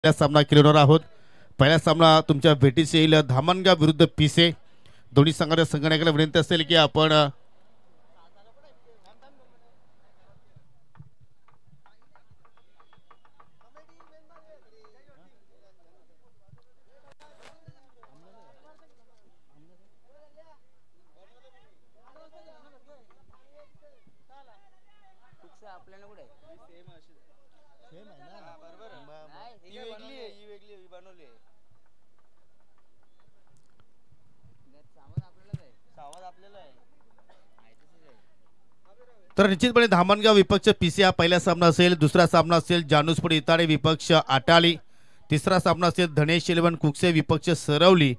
पहिला सामना खेळणार आहोत। पहिला सामना तुमच्या भेटीस येईल धामणगाव विरुद्ध पिसे। दोन्ही संघाच्या संघटनाला विनंती असेल की आपण तर निश्चितपणे धामणगाव विपक्ष पिसे हा पहिला सामना असेल। दुसरा सामना असेल जानूसपुर इताडे विपक्ष आटाली। तिसरा सामना असेल धनेश इलेव्हन कुकसे विपक्ष सरवली।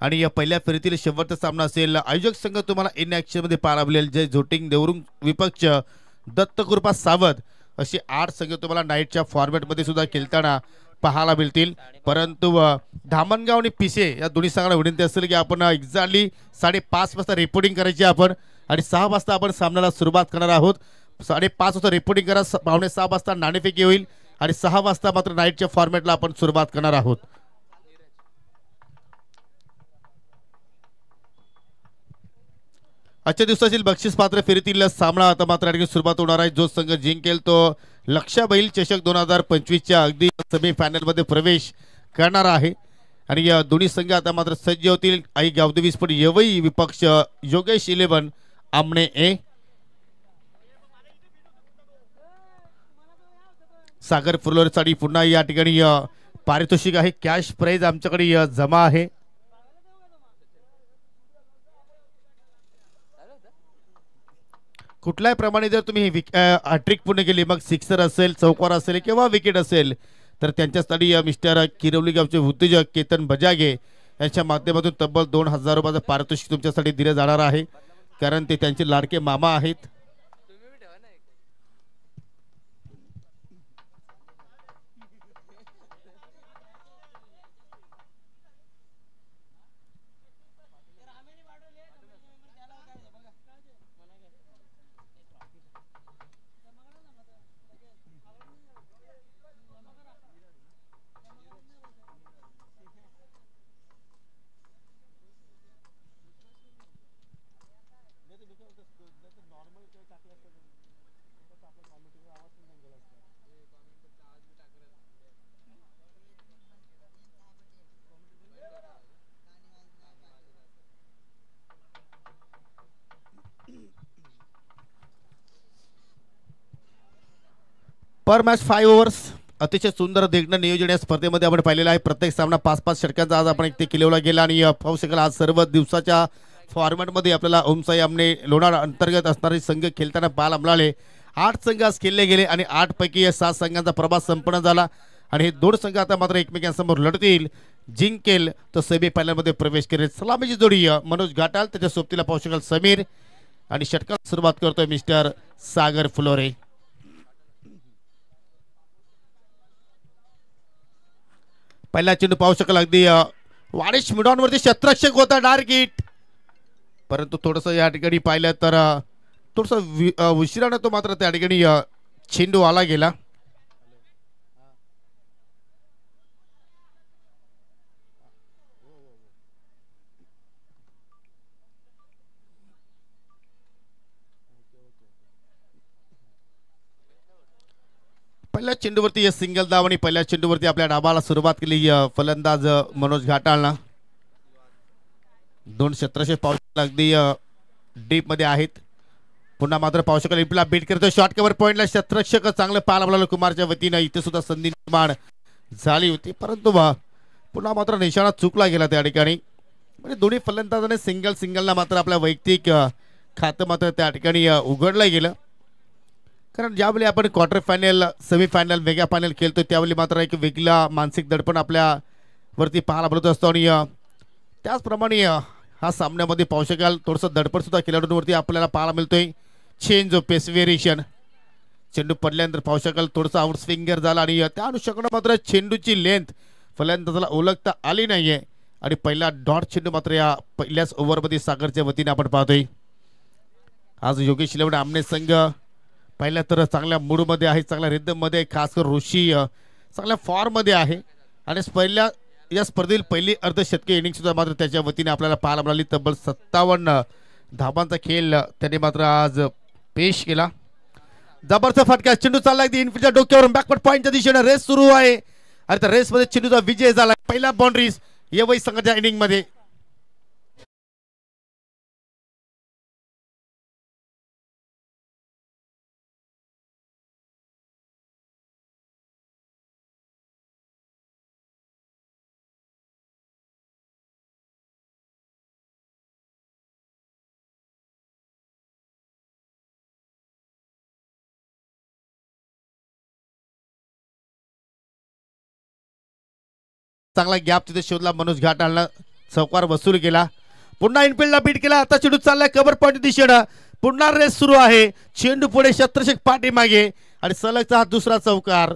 आणि या पहिल्या फेरीतील शेवटचा सामना असेल आयोजक संघ तुम्हाला इन ॲक्शन मध्ये पाहायला मिळेल जय जोटिंग देवरुंग विपक्ष दत्तकृपा सावध। असे 8 संघ तुम्हाला नाईटच्या फॉर्मॅटमध्ये सुद्धा खेळताना पाहायला मिळतील। परंतु धामणगाव आणि पिसे या दोन्ही संघांना विनंती असेल की आपण एक्झॅक्टली 5:30 वाजता रिपोर्टिंग करायची आपण आणि 6 वाजता आपण सामन्याला सुरुवात करणार आहोत। 5:30 वाजता रिपोर्टिंग करा, 5:45 वाजता नाणेफेकी होईल आणि 6 वाजता मात्र नाईटच्या फॉर्मॅटला आपण सुरुवात करणार आहोत। आजच्या दिवसातील बक्षीस पात्र फेरीतील सामना आता मात्र सुरुवात होणार आहे। जो संघ जिंकेल तो लक्ष्य बैल चषक 2025 च्या अगदी सेमी फायनल मध्ये प्रवेश करणार आहे। आणि या दोन्ही संघ आता मात्र सज्ज होतील। आई गावदेवी स्पोर्ट येवई विपक्ष योगेश 11 आमने ए। सागर फुलोरसाठी पुन्हा या ठिकाणी पारितोषिक आहे, कॅश प्राइज आमच्याकडे जमा आहे। कुठल्याही प्रमाणे जर तुम्ही हॅट्रिक पूर्ण केली, मग सिक्सर असेल, चौकार असेल किंवा विकेट असेल, तर त्यांच्यासाठी मिस्टर किरवली गावचे उद्योजक केतन बजागे यांच्या माध्यमातून तब्बल 2000 रुपयाचं पारितोषिक तुमच्यासाठी दिले जाणार आहे, कारण ते त्यांचे लाडके मामा आहेत। पर मॅच 5 ओव्हर्स अतिशय सुंदर देखणं नियोजन या स्पर्धेमध्ये आपण पाहिलेलं आहे। प्रत्येक सामना 5-5 षटकांचा आज आपण इथे केलेला गेला आणि पाहू शकाल आज सर्व दिवसाच्या फॉर्मॅटमध्ये आपल्याला ओमसाई आमने लोणार अंतर्गत असणारे संघ खेळताना पाहायला मिळाले। 8 संघ आज खेळले गेले आणि 8 पैकी 7 संघांचा प्रवास संपन्न झाला आणि हे 2 संघ आता मात्र एकमेकांसमोर लढतील। जिंकेल तो सेमी फायनल मध्ये प्रवेश करेल। सलामीची जोडी मनोज घाटाल, त्याच्या सोबतीला पाहू शकाल समीर आणि षटकाला सुरुवात करतोय मिस्टर सागर फुलोरे। पहिला चेंडू पाहू शकाल अगदी वाणिश मिडॉनवरती शतरक्षक होता डार्क हिट, परंतु थोडस या ठिकाणी पाहिलं तर थोडस उशिराने तो मात्र त्या ठिकाणी चेंडू आला गेला। पहिल्या चेंडूवरती सिंगल धाव आणि पहिल्या चेंडूवरती आपल्या डाबाला सुरुवात केली फलंदाज मनोज घाटाळला। 2 क्षेत्रक्षक पाहू शकाल अगदी डीप मध्ये आहेत। पुन्हा मात्र पाहू शकाल इपला बीट करतो शॉर्ट कव्हर पॉइंटला क्षेत्रक्षक चांगलं पाहायला मिळालं कुमारच्या वतीनं। इथे सुद्धा संधी निर्माण झाली होती, परंतु पुन्हा मात्र निशाणा चुकला गेला त्या ठिकाणी। म्हणजे दोन्ही फलंदाजाने सिंगलला मात्र आपल्या वैयक्तिक खातं मात्र त्या ठिकाणी उघडलं गेलं, कारण ज्यावेळी आपण quarter final, semi final, mega final खेळतो त्यावेळी मात्र एक वेगळा मानसिक दडपण आपल्या वरती पाहायला मिळत असतो। आणि त्याचप्रमाणे हा सामन्यामध्ये पाहू शकाल थोडंसं दडपण सुद्धा खेळाडूंवरती आपल्याला पाहायला मिळतोय। चेंज ऑफ पेस व्हेरिएशन, चेंडू पडल्यानंतर पाहू शकाल थोडंसं आउट स्विंगर झाला आणि त्या अनुषंगाने मात्र चेंडूची लेंथ फलंदाजाला ओळखता आली नाहीये आणि पहिला डॉट चेंडू मात्र या पहिल्याच ओव्हरमध्ये सागरच्या वतीने आपण पाहतोय। आज योगेश 11 आमने संघ पहिल्या तर चांगल्या मूडमध्ये आहे, चांगल्या रिदममध्ये, खास करून ऋषी चांगल्या फॉर्ममध्ये आहे आणि पहिल्या या स्पर्धेतील पहिली अर्धशतकी इनिंग सुद्धा मात्र त्याच्या वतीने आपल्याला पाहायला मिळाली. तब्बल 57 धाबांचा खेळ त्याने मात्र आज पेश केला. जबरदस्त फटका, चेंडू चालला इनफिल्डच्या डोक्यावरून बॅकवर्ड पॉइंटच्या दिशेने रेस सुरू आहे आणि त्या रेस मध्ये चेंडूचा विजय झाला. पहिला बाउंड्रीज येवई संघाच्या इनिंग मध्ये. चांगला गॅप तिथे शोधला मनोज घाटालनं, चौकार वसूल केला. पुन्हा इनफिल्डला बीट केला. आता चेंडू चाललाय कव्हर पॉइंट दिशेनं. पुन्हा रेस सुरू आहे. चेंडू पुढे शत्रशेख पाठीमागे आणि सलगचा हा दुसरा चौकार.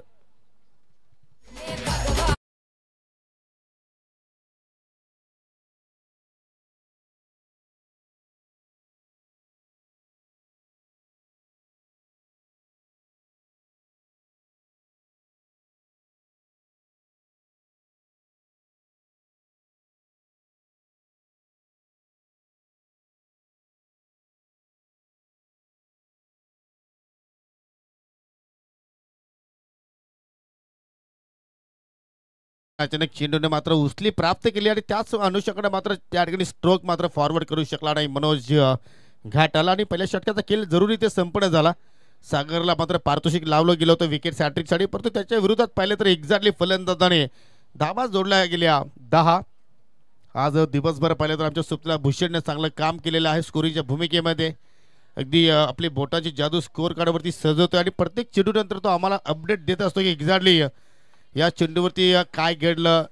अचानक चेंडूने मात्र उचली प्राप्त केली आणि त्याच अनुषंगाने मात्र त्या ठिकाणी स्ट्रोक मात्र फॉरवर्ड करू शकला नाही मनोज घाटाला आणि पहिल्या षटकाचा खेळ जरुरी ते संपन्न झाला. सागरला मात्र पारितोषिक लावलं गेलं होतं विकेट हॅट्रिकसाठी, परंतु त्याच्या विरोधात पाहिले तर एक्झॅक्टली फलंदाजाने धावा जोडल्या गेल्या 10. आज दिवसभर पाहिलं तर आमच्या सुप्रीला भूषणने चांगलं काम केलेलं आहे स्कोरिंगच्या भूमिकेमध्ये. अगदी आपली बोटाची जादू स्कोर कार्डवरती सजवतोय आणि प्रत्येक चेंडूनंतर तो आम्हाला अपडेट देत असतो की एक्झॅक्टली या चेंडूवरती काय घडलं,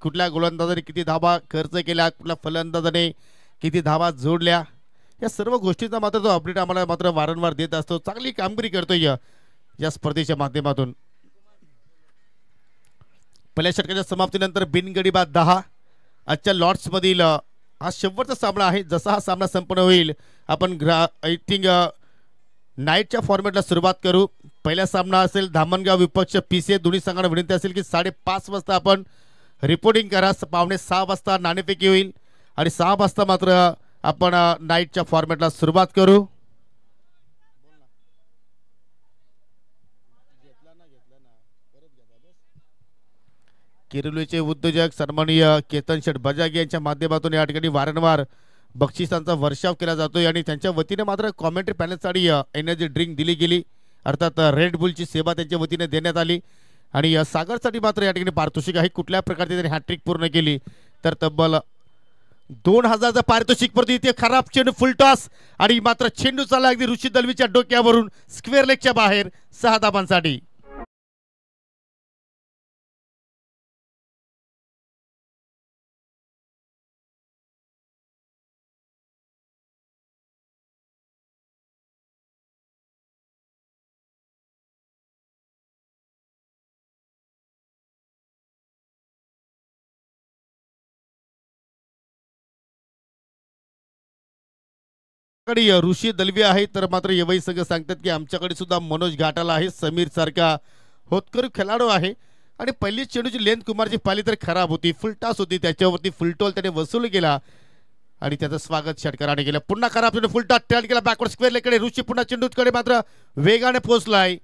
कुठल्या गोलंदाजाने किती धावा खर्च केल्या, कुठल्या फलंदाजाने किती धावा जोडल्या, या सर्व गोष्टींचा मात्र तो अपडेट आम्हाला मात्र वारंवार देत असतो. चांगली कामगिरी करतोय या स्पर्धेच्या माध्यमातून. पहिल्या षटकाच्या समाप्तीनंतर बिनगडी बाद 10. आजच्या लॉर्ड्समधील हा शेवटचा सामना आहे. जसा हा सामना संपन्न होईल आपण आय थिंक नाईटच्या फॉर्मॅटला सुरुवात करू. पहिला सामना असेल धामणगाव विपक्ष पीसीए. दोन्ही संघांना विनंती असेल की 5:30 वाजता आपण रिपोर्टिंग करा. 5:45 वाजता नाणेफेकी होईल आणि 6 वाजता मात्र आपण नाईटच्या फॉर्मॅटला सुरुवात करू. किरवलीचे उद्योजक सन्माननीय केतन शेठ बजागे यांच्या माध्यमातून या ठिकाणी वारंवार बक्षिसांचा वर्षाव केला जातोय आणि त्यांच्या वतीने मात्र कॉमेंट्री पॅनलसाठी एनर्जी ड्रिंक दिली गेली, अर्थात रेड बुलची सेवा त्यांच्या वतीने देण्यात आली. आणि सागरसाठी मात्र या ठिकाणी पारितोषिक आहे. कुठल्या प्रकारचे त्यांनी हॅट्रिक पूर्ण केली तर तब्बल 2000चं पारितोषिक. परत इथे खराब चेंडू फुलटॉस आणि मात्र चेंडू चालला अगदी ऋषी दलवीच्या डोक्यावरून स्क्वेअर लेगच्या बाहेर 6 धाबांसाठी. ऋषी दलवी आहे तर मात्र येवई संघ सांगतात की आमच्याकडे सुद्धा मनोज घाटाला आहे. समीर सारखा होतकरू खेळाडू आहे आणि पहिली चेंडूची लेंथ कुमारची पाली तर खराब होती, फुलटास होती, त्याच्यावरती फुलटॉल त्याने वसूल केला आणि त्याचं स्वागत षटकाराने केलं. पुन्हा खराब चेंडू फुलटॉस ट्रॅल केला बॅकवर्ड स्क्वेअर लेगकडे. ऋषी पुन्हा चेंडूकडे मात्र वेगाने पोहोचलाय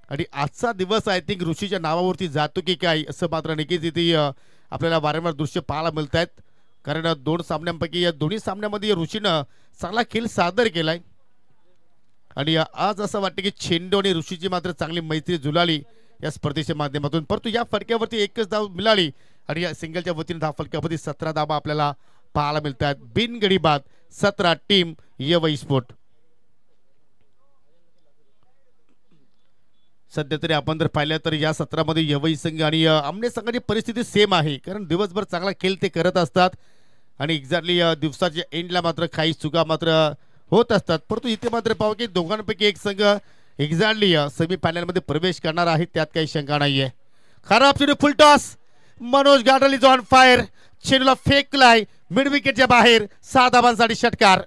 आणि आजचा दिवस आय थिंक ऋषीच्या नावावरती जातो की काय असं मात्र नक्कीच इथे आपल्याला वारंवार दृश्य पाहायला मिळत आहेत. कारण 2 सामन्यांपैकी या दोन्ही सामन्यामध्ये ऋषीनं चांगला खेळ सादर केलाय आणि आज असं वाटतं की चेंडू आणि ऋषीची मात्र चांगली मैत्री जुळाली या स्पर्धेच्या माध्यमातून. परंतु या फटक्यावरती एकच धाव मिळाली आणि या सिंगलच्या वतीने धाव फटक्यावरती 17 धावा आपल्याला पाहायला मिळत आहेत. बिनगडी बाद 17 टीम येवई स्पोर्ट. सध्या तरी आपण जर पाहिलं तर या सत्रामध्ये येवई संघ आणि आमने संघाची परिस्थिती सेम आहे, कारण दिवसभर चांगला खेळ ते करत असतात आणि एक्झॅक्टली दिवसाच्या एंडला मात्र काही चुका मात्र होत असतात. परंतु इथे मात्र पाहू की दोघांपैकी एक संघ एक्झॅक्टली सेमी फायनलमध्ये प्रवेश करणार आहे, त्यात काही शंका नाहीये. खराब चेंडू full toss, Manoj Ghatal is on fire, चेंडूला फेकलाय मिड विकेटच्या बाहेर. 6 धाबांसाठी षटकार.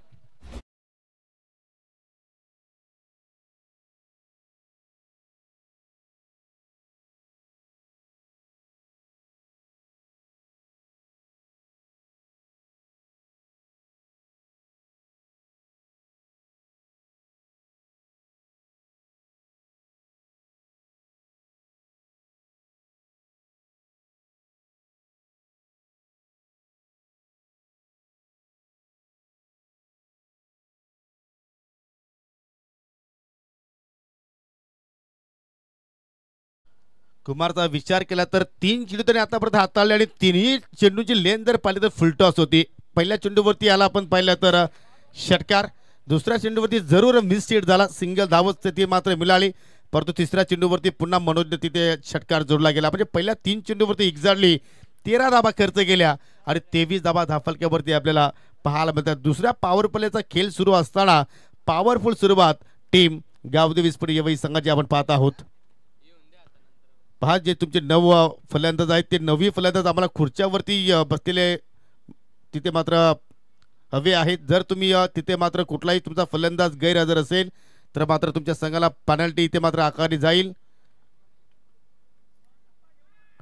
कुमारचा विचार केला तर 3 चेंडू त्याने आतापर्यंत हाताळले आणि तिन्ही चेंडूची लेन जर पाहिली तर फुलटॉस होती. पहिल्या चेंडूवरती आला आपण पाहिलं तर षटकार, दुसऱ्या चेंडूवरती जरूर मिस हिट झाला, सिंगल धावच ती मात्र मिळाली, परंतु तिसऱ्या चेंडूवरती पुन्हा मनोजने तिथे षटकार जोडला गेला. म्हणजे पहिल्या 3 चेंडूवरती एक्झॅक्टली 13 धाबा खर्च केल्या आणि 23 धाबा धाफलक्यावरती आपल्याला पाहायला मिळतात. दुसऱ्या पॉवर प्लेचा खेळ सुरू असताना पॉवरफुल सुरुवात टीम गावदेवी विस्फोट यवई संघाची आपण पाहत आहोत. पहा जे तुमचे 9 फलंदाज आहेत ते 9 फलंदाज आम्हाला खुर्च्यावरती बसलेले तिथे मात्र हवे आहेत. जर तुम्ही तिथे मात्र कुठलाही तुमचा फलंदाज गैरहजर असेल तर मात्र तुमच्या संघाला पेनल्टी इथे मात्र आकारली जाईल.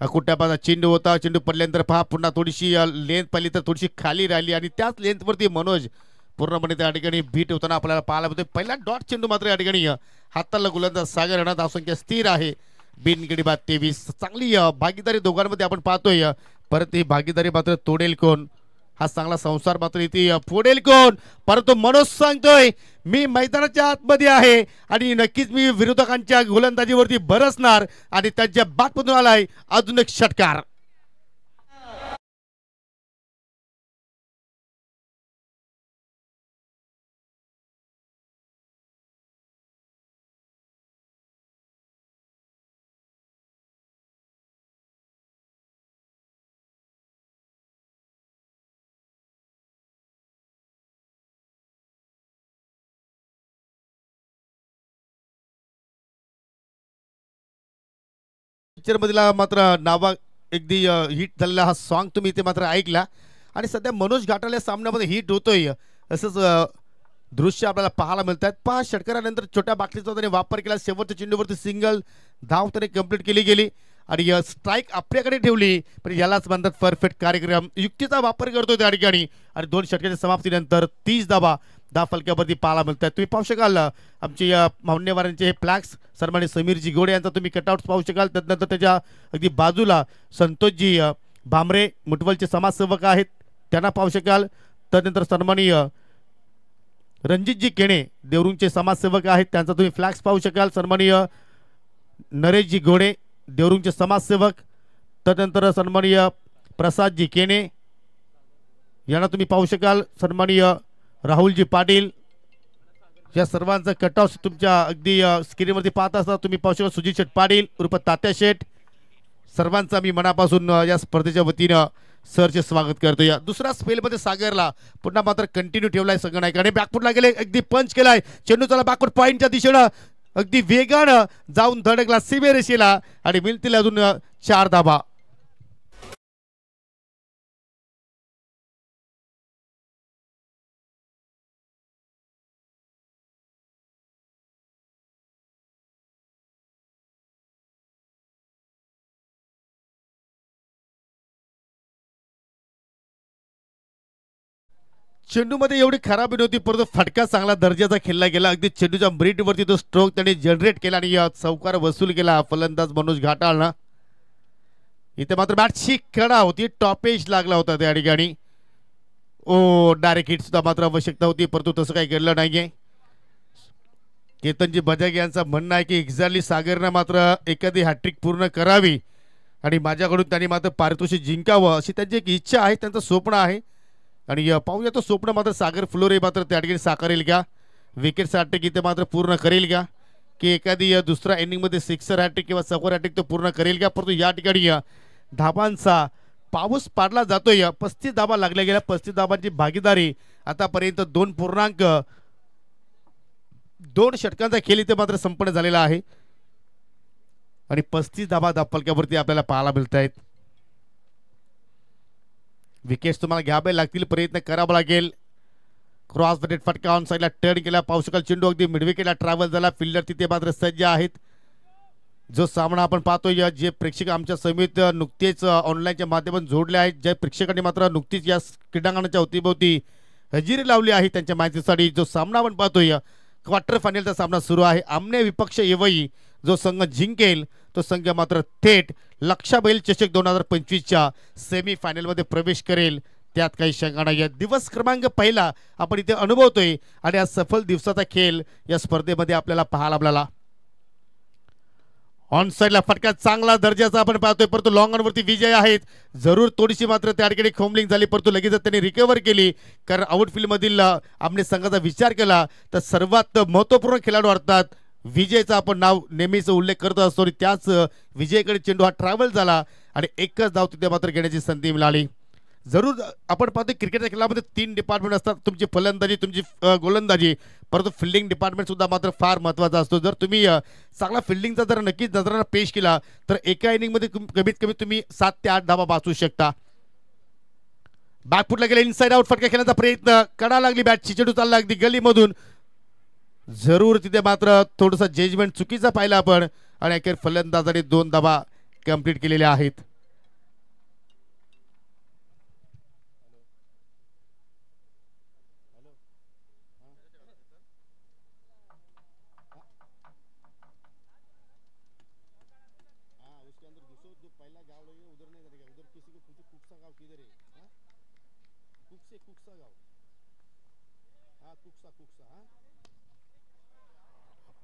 कुठ्यापासून चेंडू होता, चेंडू पडल्यानंतर पहा पुन्हा थोडीशी लेंथ पाहिली तर थोडीशी खाली राहिली आणि त्याच लेंथवरती मनोज पूर्णपणे त्या ठिकाणी बीट होताना आपल्याला पाहायला मिळते. पहिला डॉट चेंडू मात्र या ठिकाणी हाताला गोलंदाज सागर राणा, धावसंख्या स्थिर आहे बिनगडी बाद 23. चांगली भागीदारी दोघांमध्ये आपण पाहतोय, परत ही भागीदारी मात्र तोडेल कोण, हा चांगला संसार मात्र इथे फोडेल कोण. परंतु मनोज सांगतोय मी मैदानाच्या आतमध्ये आहे आणि नक्कीच मी विरोधकांच्या गोलंदाजीवरती बरसणार आणि त्यांच्या बाटमधून आलाय अजून एक षटकार. पिक्चरमधला मात्र नावा अगदी हिट झालेला हा सॉन्ग तुम्ही इथे मात्र ऐकला आणि सध्या मनोज घाटाला सामन्यामध्ये हिट होतोय असंच दृश्य आपल्याला पाहायला मिळतात. 5 षटकारानंतर छोट्या बाटलीचा त्याने वापर केला, शेवटच्या चेंडूवरती सिंगल धाव त्याने कंप्लीट केली गेली आणि स्ट्राईक आपल्याकडे ठेवली. पण यालाच म्हणतात परफेक्ट कार्यक्रम, युक्तीचा वापर करतोय त्या ठिकाणी आणि 2 षटकाच्या समाप्तीनंतर 30 धावा फलक्यावरती पाहायला मिळतात. तुम्ही पाहू शकाल आमचे मान्यवरांचे हे फ्लॅक्स सन्मानित समीरजी गोडे यांचा तुम्ही कटआउट पाहू शकाल. त्यानंतर त्याच्या अगदी बाजूला संतोषजी भामरे मुटवलचे समाजसेवक आहेत त्यांना पाहू शकाल. त्यानंतर सन्माननीय रणजितजी केणे देवरुंगचे समाजसेवक आहेत त्यांचा तुम्ही फ्लॅक्स पाहू शकाल. सन्माननीय नरेशजी घोडे देवरुंगचे समाजसेवक, त्यानंतर सन्माननीय प्रसादजी केणे यांना तुम्ही पाहू शकाल. सन्माननीय राहुलजी पाटील या सर्वांचा कटऑफ तुमच्या अगदी स्क्रीनवरती पाहत असता तुम्ही पाहू शकाल. सुजित शेठ पाटील उर्फ तात्या शेठ, सर्वांचा मी मनापासून या स्पर्धेच्या वतीनं सरचे स्वागत करतो. या दुसऱ्या स्पेलमध्ये सागरला पुन्हा मात्र कंटिन्यू ठेवलाय संघनायकाने, बॅकफुटला गेले, अगदी पंच केलाय, चेंडू चला बॅकफुट पॉईंटच्या दिशेनं अगदी वेगानं जाऊन धडकला सीमेरेषेला आणि मिळतील अजून 4 धाबा. चेंडूमध्ये एवढी खराबी नव्हती परंतु फटका चांगला दर्जाचा खेळला गेला. अगदी चेंडूच्या ब्रीटवरती तो स्ट्रोक त्याने जनरेट केला आणि चौकार वसूल केला फलंदाज मनोज घाटाळनं. इथे मात्र बॅटची कडा होती, टॉपेज लागला होता त्या ठिकाणी. ओ डायरेक्ट हिट सुद्धा मात्र आवश्यकता होती परंतु तसं काही घडलं नाहीये. केतनजी बजागे यांचं म्हणणं आहे की एक्झॅक्टली सागरनं मात्र एखादी हॅट्रिक पूर्ण करावी आणि माझ्याकडून त्यांनी मात्र पारितोषिक जिंकावं अशी त्यांची एक इच्छा आहे, त्यांचं स्वप्न आहे आणि पाहूया तो स्वप्न मात्र सागर फ्लोरे मात्र त्या ठिकाणी साकारेल का, विकेट हॅट्रिक इथे मात्र पूर्ण करेल का, की एखादी दुसऱ्या इनिंगमध्ये सिक्सर हॅट्रिक किंवा चौकार हॅट्रिक तो पूर्ण करेल का. परंतु या ठिकाणी धाबांचा पाऊस पाडला जातोय. 35 धाबा लागल्या गेल्या, 35 धाबांची भागीदारी आतापर्यंत 2 षटकांचा खेळ इथे मात्र संपन्न झालेला आहे आणि 35 धाबा धापलक्यावरती आपल्याला पाहायला मिळत आहेत. विकेट्स तुम्हाला घ्यावे लागतील, प्रयत्न करावा लागेल. क्रॉस बटेड फटका ऑन साईडला टर्न केला, पाहू शकाल चेंडू अगदी मिडविकेटला ट्रॅव्हल झाला, फिल्डर तिथे मात्र सज्ज आहेत. जो सामना आपण पाहतोय, जे प्रेक्षक आमच्या समित नुकतेच ऑनलाईनच्या माध्यमातून जोडले आहेत, ज्या प्रेक्षकांनी मात्र नुकतीच या क्रीडांगणाच्या अवतीभोवती हजेरी लावली आहे त्यांच्या माहितीसाठी जो सामना आपण पाहतोय क्वार्टर फायनलचा सामना सुरू आहे. आमने विपक्ष येवई, जो संघ जिंकेल तो संघ मात्र थेट लक्षाबैल चषक 2025च्या सेमी फायनलमध्ये प्रवेश करेल, त्यात काही शंका नाही. दिवस क्रमांक 1 आपण इथे अनुभवतोय आणि या सफल दिवसाचा खेळ या स्पर्धेमध्ये आपल्याला पाहायला मिळाला. ऑन साईडला फटका चांगला दर्जाचा आपण पाहतोय, परंतु लॉंग ऑनवरती विजय आहेत. जरूर थोडीशी मात्र त्या ठिकाणी खोमलिंग झाली, परंतु लगेच त्यांनी रिकव्हर केली. कारण आउटफील्ड मधील आमने संघाचा विचार केला तर सर्वात महत्वपूर्ण खेळाडू अर्थात विजयचा आपण नाव नेहमीच उल्लेख करत असतो आणि त्याच विजयकडे चेंडू हा ट्रॅव्हल झाला आणि एकच धाव तिथे मात्र घेण्याची संधी मिळाली. जरूर आपण पाहतो क्रिकेटच्या खेळामध्ये 3 डिपार्टमेंट असतात, तुमची फलंदाजी, तुमची गोलंदाजी, परंतु फिल्डिंग डिपार्टमेंट सुद्धा मात्र फार महत्त्वाचा असतो. जर तुम्ही चांगला फिल्डिंगचा जर नक्कीच नजरांना पेश केला तर एका इनिंगमध्ये कमीत कमी तुम्ही 7 ते 8 धावा वाचू शकता. बॅकफुटला गेला, इनसाइड आउट फटका खेळण्याचा प्रयत्न, कडा लागली बॅटची, चेंडू चालला अगदी गलीमधून. जरूर तिथे मात्र थोडंसं जजमेंट चुकीचा पाहिला आपण आणि अखेर फलंदाजाने 2 धावा कंप्लीट केलेल्या आहेत.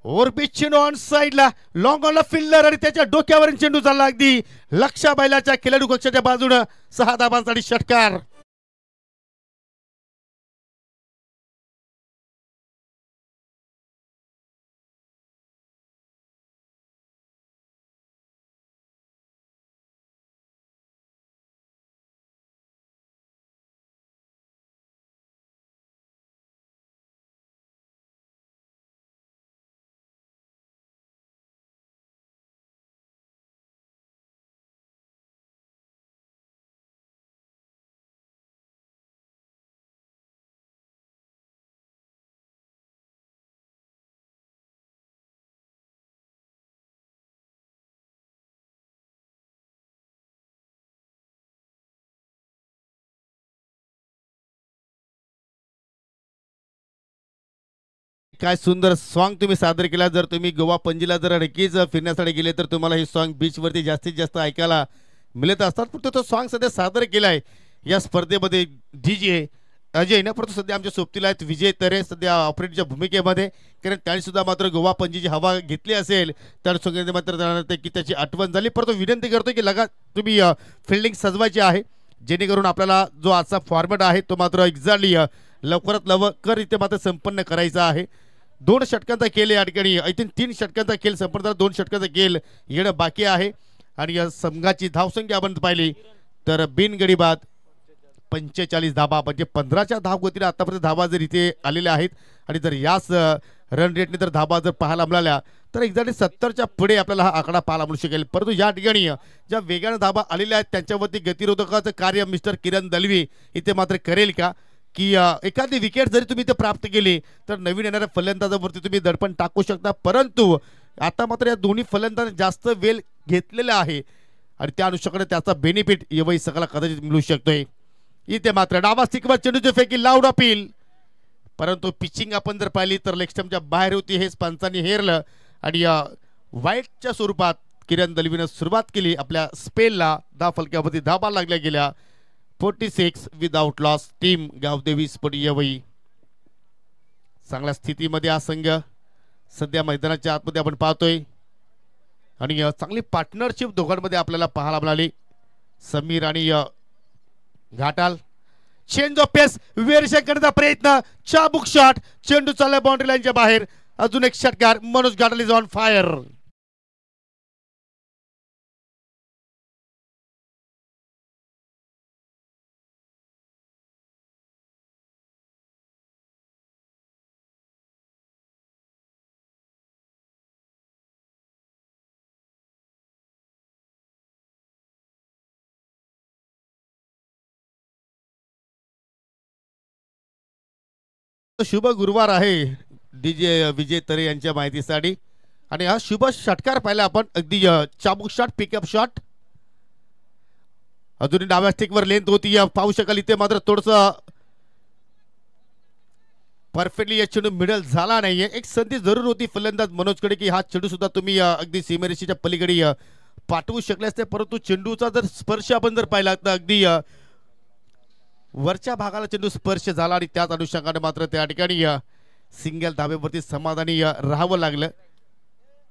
ओव्हर पिच चेंडू ऑन साईडला, लॉंग ऑनला फिल्डर आणि त्याच्या डोक्यावरून चेंडू चालला अगदी लक्ष्या बैलाच्या खेळाडू कक्षाच्या बाजूने. 6 धावांसाठी षटकार. काय सुंदर सॉन्ग तुम्ही सादर केला. जर तुम्ही गोवा पणजीला जर नक्कीच फिरण्यासाठी गेले तर तुम्हाला हे सॉन्ग बीचवरती जास्तीत जास्त ऐकायला मिळत असतात. पण तो सॉन्ग सध्या सादर केलाय या स्पर्धेमध्ये डीजे अजय ना, परंतु सध्या आमच्या सोबतीला आहेत विजय तरे सध्या ऑपरेटरच्या भूमिकेमध्ये. कारण त्यांनी सुद्धा मात्र गोवा पणजीची हवा घेतली असेल तर संघाने मात्र जाणार की त्याची आठवण झाली. परंतु विनंती करतो की तुम्ही फिल्डिंग सजवायची आहे जेणेकरून आपल्याला जो आजचा फॉर्मॅट आहे तो मात्र एक्झॅक्टली लवकरात लवकर इथे मात्र संपन्न करायचा आहे. 2 षटकांचा खेळ या ठिकाणी आय थिंक 3 षटकांचा खेळ संपन्न झाला, 2 षटकांचा खेळ येणं बाकी आहे. आणि या संघाची धावसंख्या आपण पाहिली तर बिनगडी बाद 45 धावा, म्हणजे 15च्या धावगतीने आतापर्यंत धावा जर इथे आलेल्या आहेत आणि जर याच रन रेटने जर धावा जर पाहायला मिळाल्या तर एक्झॅक्टली 70च्या पुढे आपल्याला हा आकडा पाहायला मिळू शकेल. परंतु या ठिकाणी ज्या वेगाने धावा आलेल्या आहेत त्यांच्यावरती गतिरोधकाचं कार्य मिस्टर किरण दलवी इथे मात्र करेल का, की एखादी विकेट जरी तुम्ही ते प्राप्त केली तर नवीन येणाऱ्या फलंदाजावरती तुम्ही दडपण टाकू शकता. परंतु आता मात्र या दोन्ही फलंदाज जास्त वेळ घेतलेला आहे आणि त्या अनुषंगाने त्याचा बेनिफिट यवई सगळा कदाचित मिळू शकतोय. इथे मात्र डावा स्टिकवर चेंडूची फेकी, लाऊड अपील, परंतु पिचिंग आपण जर पाहिली तर लेग स्टंपच्या बाहेर होती, हेच पंचांनी हेरलं आणि वाईटच्या स्वरूपात किरण दलवीनं सुरुवात केली आपल्या स्पेलला. 10 फलक्यावरती धाबा लागल्या गेल्या. 46 without loss. Team Gavdevi sport Yavai चांगल्या स्थितीमध्ये हा संघ सध्या मैदानाच्या आतमध्ये आपण पाहतोय आणि चांगली पार्टनरशिप दोघांमध्ये आपल्याला पाहायला मिळाली. समीर आणि Ghatal. Change of pace, variation करण्याचा प्रयत्न, चाबुक शॉट, चेंडू चालला बाउंड्री लाईनच्या बाहेर. अजून एक षटकार. Manoj Ghatal is on fire. शुभ गुरुवार आहे डीजे विजय तरे यांच्या माहितीसाठी आणि हा शुभ षटकार पाहिला आपण. अगदी चाबुक शॉट, पिकअप शॉट. अजूनही डाव्या स्टिकवर लेंथ होती, पाहू शकाल इथे मात्र थोडस परफेक्टली या चेंडू मिडल झाला नाहीये. एक संधी जरूर होती फलंदाज मनोजकडे की हा चेंडू सुद्धा तुम्ही अगदी सीमेरेषेच्या पलीकडे पाठवू शकले असते, परंतु चेंडूचा जर स्पर्श आपण जर पाहिला तर अगदी वरच्या भागाला चेंडू स्पर्श झाला आणि त्याच अनुषंगाने मात्र त्या ठिकाणी सिंगल धाब्यावरती समाधानी राहावं लागलं.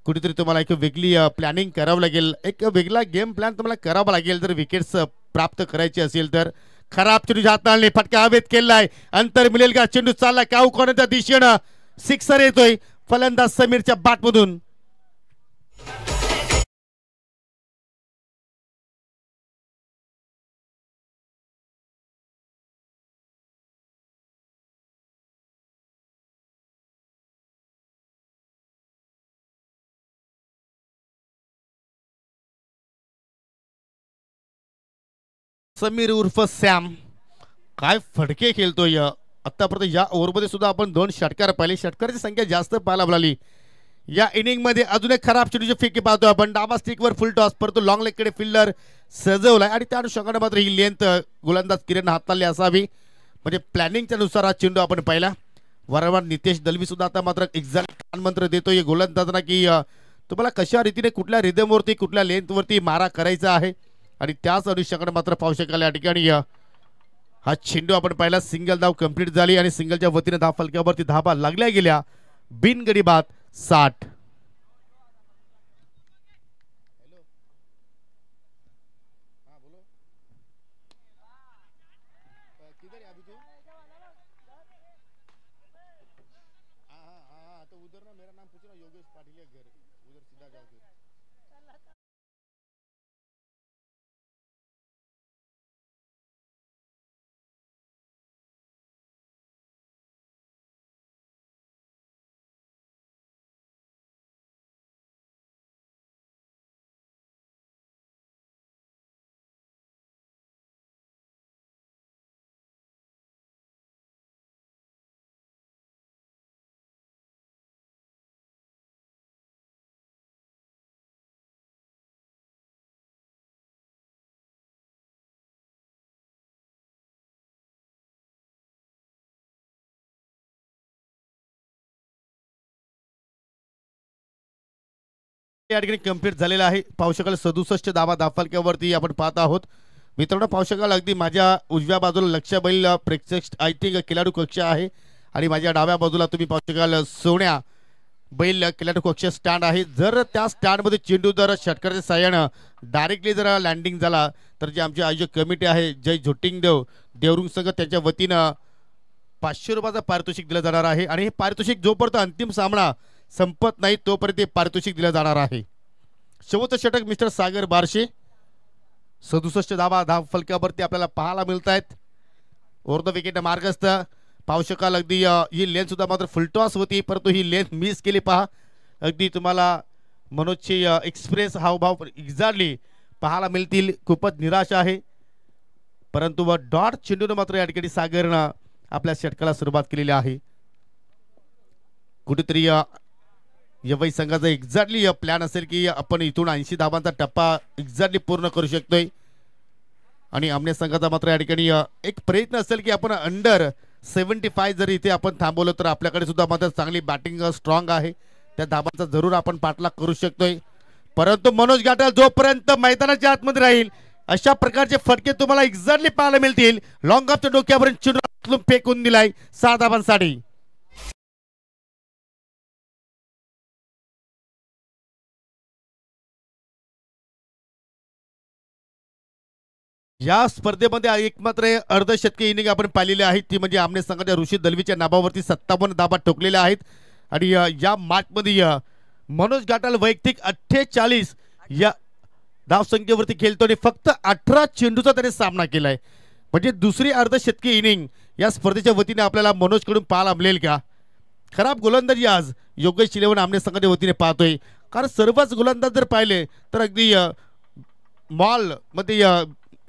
कुठेतरी तुम्हाला एक वेगळी प्लॅनिंग करावं लागेल, एक वेगळा गेम प्लॅन तुम्हाला करावा लागेल जर विकेट्स प्राप्त करायची असेल तर. खराब चेंडू हाताळले, फटका हवेत केलाय, अंतर मिळेल का? चेंडू चालला काऊ कोणाच्या दिशेनं, सिक्सर येतोय फलंदाज समीरच्या बॅटमधून. समीर उर्फ सॅम काय फटके खेळतोय. आतापर्यंत या ओव्हरमध्ये सुद्धा आपण 2 षटकार पाहिले, षटकाराची संख्या जास्त पाहायला मिळाली. या इनिंग मध्ये अजून एक खराब चेंडूची फेकी पाहतोय आपण. डाबा स्टिकवर फुल टॉस, परंतु लॉंग लेग कडे फिल्डर सजवलाय आणि त्या अनुषंगाने मात्र ही लेंथ गोलंदाज किरण हाताळली असावी, म्हणजे प्लॅनिंगच्या नुसार हा चेंडू आपण पाहिला. वारंवार नितेश दलवी सुद्धा आता मात्र एक्झॅक्ट मंत्र देतोय गोलंदाजांना की तुम्हाला कशा रीतीने कुठल्या रिदमवरती कुठल्या लेंथवरती मारा करायचा आहे, आणि त्याच अनुषंगाने मात्र पाहू शकाल या ठिकाणी हा चेंडू आपण पाहिला. सिंगल धाव कंप्लीट झाली आणि सिंगलच्या वतीने धाव फलकावरती धाबा लागल्या गेल्या. बिनगडी बाद 60. या ठिकाणी कंप्लीट झालेला आहे. पाहू शकाल 67 धावा धावफलकावरती आपण पाहत आहोत. मित्रांनो पाहू शकाल अगदी माझ्या उजव्या बाजूला लक्ष बैल प्रेक्षक आय थिंक खेळाडू कक्ष आहे, आणि माझ्या डाव्या बाजूला तुम्ही पाहू शकाल सोन्या बैल खेळाडू कक्ष स्टँड आहे. जर त्या स्टँडमध्ये चेंडू जर षटकाराच्या साह्यानं डायरेक्टली जर लँडिंग झाला तर जे आमचे आयोजक कमिटी आहे जय झोटिंगदेव देवरुंग संघ त्यांच्या वतीनं 500 रुपयाचं पारितोषिक दिलं जाणार आहे, आणि हे पारितोषिक जोपर्यंत अंतिम सामना संपत नाही तोपर्यंत पारितोषिक दिलं जाणार आहे. शेवटचं षटक मिस्टर सागर बारशे. 67 धावा धाव फलकावरती आपल्याला पाहायला मिळत आहेत. ओव्हर द विकेट मार्गस्थ पाहू शकाल अगदी ही लेंथ सुद्धा मात्र फुलटॉस होती, परंतु ही लेंथ मिस केली. पहा अगदी तुम्हाला मनोजचे एक्सप्रेस हावभाव एक्झॅक्टली पाहायला मिळतील. खूपच निराश आहे, परंतु डॉट चेंडून मात्र या ठिकाणी सागरनं आपल्या षटकाला सुरुवात केलेली आहे. कुठेतरी यवई संघाचा एक्झॅक्टली प्लॅन असेल की आपण इथून 80 धावांचा टप्पा एक्झॅक्टली पूर्ण करू शकतोय, आणि आमने संघाचा मात्र या ठिकाणी एक प्रयत्न असेल की आपण अंडर 75 जर इथे आपण थांबवलं तर आपल्याकडे सुद्धा मात्र चांगली बॅटिंग स्ट्रॉंग आहे, त्या धावांचा जरूर आपण पाठलाग करू शकतोय. परंतु मनोज घाटल जोपर्यंत मैदानाच्या आतमध्ये राहील अशा प्रकारचे फटके तुम्हाला एक्झॅक्टली पाहायला मिळतील. लॉंग ऑफच्या डोक्यापर्यंत चेंडू फेकून दिलाय 6 धावांसाठी. या स्पर्धेमध्ये एक मात्र अर्धशतकी इनिंग आपण पाहिलेली आहे, ती म्हणजे आमने संघाच्या ऋषी दलवीच्या नावावरती 57 धाबा ठोकलेल्या आहेत, आणि या मॅचमध्ये मनोज घाटल वैयक्तिक 48 या धावसंख्येवरती खेळतो आणि फक्त 18 चेंडूचा त्याने सामना केलाय. म्हणजे दुसरी अर्धशतकी इनिंग या स्पर्धेच्या वतीने आपल्याला मनोजकडून पाहायला मिळेल का? खराब गोलंदाजी आज योगेश इलेव्हन आमने संघाच्या वतीने पाहतोय, कारण सर्वच गोलंदाज जर पाहिले तर अगदी मॉल मध्ये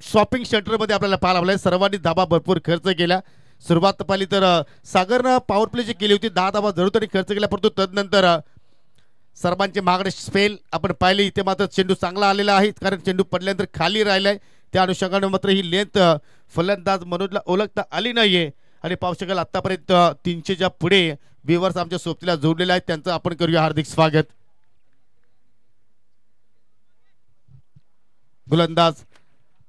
शॉपिंग सेंटरमध्ये आपल्याला पाहायला मिळालं. सर्वांनी धाबा भरपूर खर्च केला. सुरुवात पाहिली तर सागरनं पॉवर प्ले जी केली होती 10 धाबा जरूर त्यांनी खर्च केला, परंतु तदनंतर सर्वांचे महागडे स्पेल आपण पाहिले. इथे मात्र चेंडू चांगला आलेला आहे, कारण चेंडू पडल्यानंतर खाली राहिलाय, त्या अनुषंगाने मात्र ही लेंथ फलंदाज मनोजला ओळखता आली नाहीये. आणि पाहू शकाल आतापर्यंत 300च्या पुढे व्ह्यूअर्स आमच्या सोबतीला जोडलेले आहेत, त्यांचं आपण करूया हार्दिक स्वागत. गोलंदाज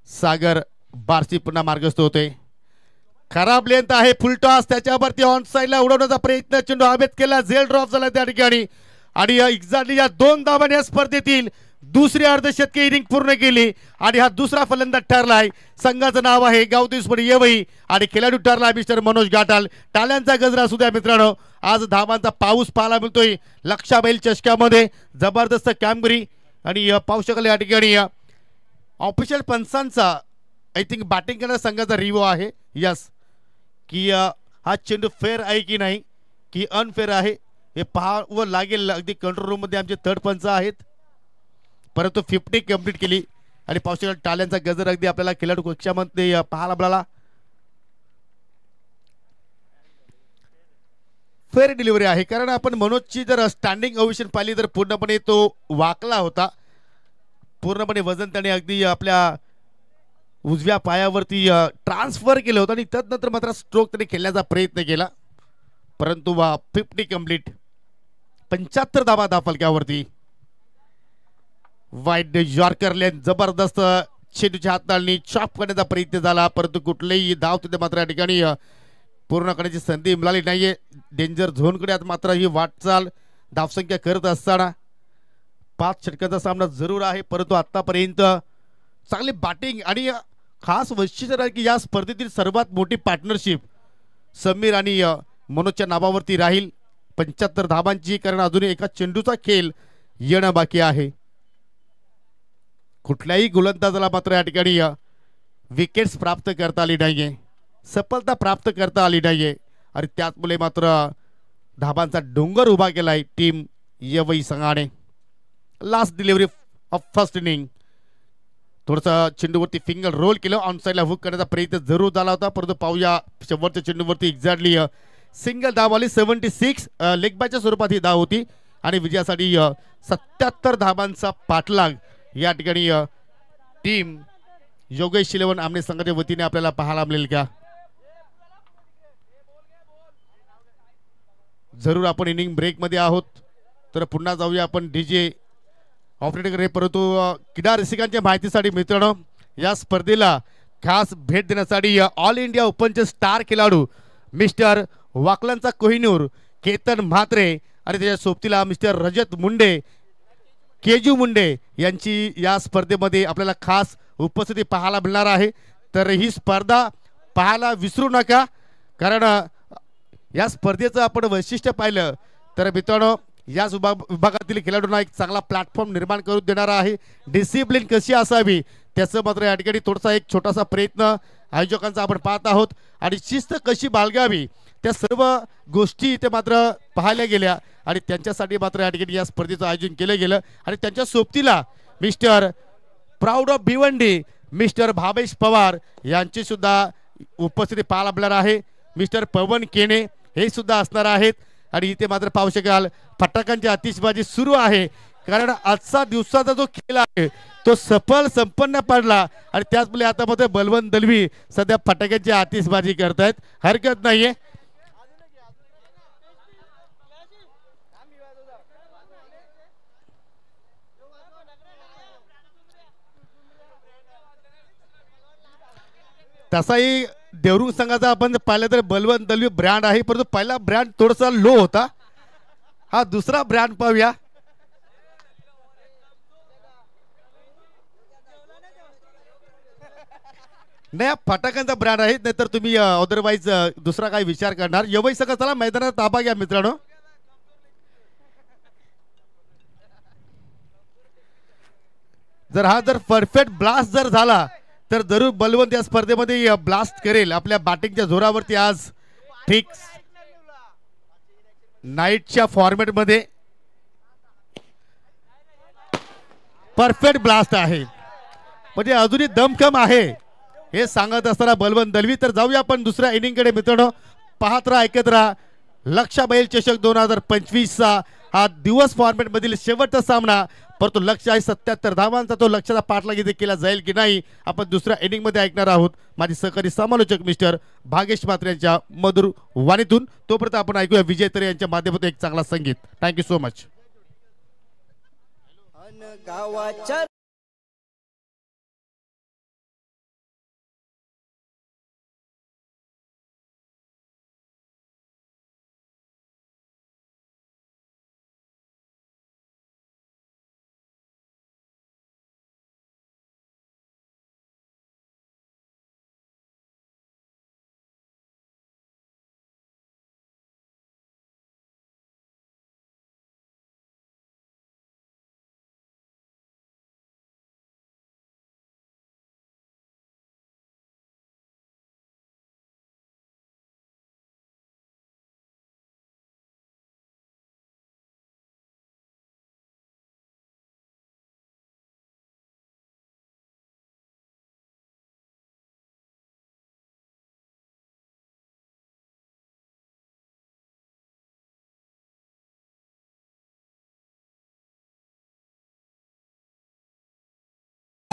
सागर बारसी पुन्हा मार्गस्थ होते. खराब लेंथ आहे, फुल टॉस त्याच्यावरती ऑन साइडला उडवण्याचा प्रयत्न, चेंडू हवेत केला, झेल ड्रॉप झाला त्या ठिकाणी. आणि एक्झॅक्टली या 2 धावांनी या स्पर्धेतील दुसरी अर्धशतकी इनिंग पूर्ण केली आणि हा दुसरा फलंदाज ठरलाय. संघाचं नाव आहे गावदेशपडी येवई आणि खेळाडू ठरलाय मिस्टर मनोज घाटाल. टाळ्यांचा गजरा असू द्या मित्रांनो. आज धावांचा पाऊस पाहायला मिळतोय लक्षाबैल चषकामध्ये. जबरदस्त कामगिरी आणि पाहू शकाल या ठिकाणी ऑफिशियल पंचांचा आय थिंक बॅटिंग करणाऱ्या संघाचा रिव्ह्यू आहे. यस की हा चेंडू फेअर आहे की नाही की अनफेअर आहे हे पाहावं लागेल. अगदी कंट्रोल रूम मध्ये आमचे थर्ड पंच आहेत. परंतु 50 कंप्लीट केली आणि पाहू शकाल टाळ्यांचा गजर अगदी आपल्याला खेळाडू कक्षामध्ये पाहायला मिळाला. फेअर डिलिव्हरी आहे कारण आपण मनोजची जर स्टँडिंग ओव्हेशन पाहिली तर पूर्णपणे तो वाकला होता. पूर्णपणे वजन त्याने अगदी आपल्या उजव्या पायावरती ट्रान्सफर केलं होतं आणि त्यानंतर मात्र स्ट्रोक त्याने खेळण्याचा प्रयत्न केला. परंतु 50 कंप्लीट 75 धावा धाफलक्यावरती. वाईट यॉर्कर लेन जबरदस्त चेंडूच्या हाताळणी चॉप करण्याचा प्रयत्न झाला परंतु कुठलेही धाव तिथे मात्र या ठिकाणी पूर्ण करण्याची संधी मिळाली नाहीये. डेंजर झोनकडे आता मात्र ही वाटचाल धावसंख्या करत असताना 5 षटकांचा सामना जरूर आहे परंतु आतापर्यंत चांगली बॅटिंग आणि खास वैशिष्ट्य आहे की या स्पर्धेतील सर्वात मोठी पार्टनरशिप समीर आणि मनोजच्या नावावरती राहील. 75 धावांची कारण अजूनही एका चेंडूचा खेळ येणं बाकी आहे. कुठल्याही गोलंदाजाला मात्र या ठिकाणी विकेट्स प्राप्त करता आली नाहीये. सफलता प्राप्त करता आली नाहीये आणि त्याचमुळे मात्र धाबांचा डोंगर उभा केलाय टीम येवई संघाने. Last delivery of first inning थोडंसं चेंडूवरती फिंगर रोल केलं ऑन साईडला हुक करण्याचा प्रयत्न जरूर झाला होता परंतु पाहूया शेवटच्या चेंडूवरती एक्झॅक्टली सिंगल धाव आली. 76 लेग बायच्या स्वरूपात ही धाव होती आणि विजयासाठी 77 धाबांचा पाठलाग या ठिकाणी टीम योगेश 11 आमने संघाच्या वतीने आपल्याला पाहायला मिळेल का. जरूर आपण इनिंग ब्रेक मध्ये आहोत तर पुन्हा जाऊया आपण डीजे ऑपरेटर परंतु क्रीडा रसिकांच्या माहितीसाठी मित्रांनो या स्पर्धेला खास भेट देण्यासाठी ऑल इंडिया ओपनचे स्टार खेळाडू मिस्टर वाकलांचा कोहिनूर केतन म्हात्रे आणि त्याच्या सोबतीला मिस्टर रजत मुंडे केजू मुंडे यांची या स्पर्धेमध्ये आपल्याला खास उपस्थिती पाहायला मिळणार आहे. तर ही स्पर्धा पाहायला विसरू नका कारण या स्पर्धेचं आपण वैशिष्ट्य पाहिलं तर मित्रांनो याच विभागातील खेळाडूंना एक चांगला प्लॅटफॉर्म निर्माण करून देणारा आहे. डिसिप्लिन कशी असावी त्याचं मात्र या ठिकाणी थोडासा एक छोटासा प्रयत्न आयोजकांचा आपण पाहत आहोत आणि शिस्त कशी बाळगावी त्या सर्व गोष्टी इथे मात्र पाहायला गेल्या आणि त्यांच्यासाठी मात्र या ठिकाणी या स्पर्धेचं आयोजन केलं गेलं आणि त्यांच्या सोबतीला mister proud of Bhiwandi mister Bhavesh Pawar यांची सुद्धा उपस्थिती पाहायला मिळणार आहे. मिस्टर पवन केने हे सुद्धा असणार आहेत आणि इथे मात्र पाहू शकाल फटाक्यांची आतिषबाजी सुरू आहे कारण आजचा दिवसाचा जो खेळ आहे तो सफल संपन्न पडला आणि त्याचमुळे आता मध्ये बलवंत दलवी सध्या फटाक्यांची आतिषबाजी करतायत. हरकत नाहीये. तसाही देवरुंग संघाचा आपण पाहिलं तर बलवंत दलवी ब्रँड आहे परंतु पहिला ब्रँड थोडासा लो होता. हा दुसरा ब्रँड पाहूया. नाही फटाक्यांचा ब्रँड आहे नाहीतर तुम्ही अदरवाईज दुसरा काही विचार करणार. येवई संघ चला मैदानात ताबा घ्या मित्रांनो. जर परफेक्ट ब्लास्ट जर झाला तर जरूर बलवंत या स्पर्धेमध्ये ब्लास्ट करेल आपल्या बॅटिंगच्या जोरावरती. आज ठीक नाईटच्या फॉर्मॅट मध्ये परफेक्ट ब्लास्ट आहे म्हणजे अजूनही दमखम आहे हे सांगत असताना बलवंत दलवी. तर जाऊया आपण दुसऱ्या इनिंग कडे मित्रांनो. पाहत राहा ऐकत राहा लक्षाबैल चषक 2025 चा हा दिवस फॉर्मॅट मधील शेवटचा सामना परंतु लक्ष आहे 77 धावांचा. तो लक्षाचा पाठलाग इथे केला जाईल की नाही आपण दुसऱ्या इनिंग मध्ये ऐकणार आहोत माझे सहकारी समालोचक मिस्टर भागेश म्हात्रे यांच्या मधुर वाणीतून. तोपर्यंत आपण ऐकूया विजय तरे यांच्या माध्यमातून एक चांगला संगीत. Thank you so much.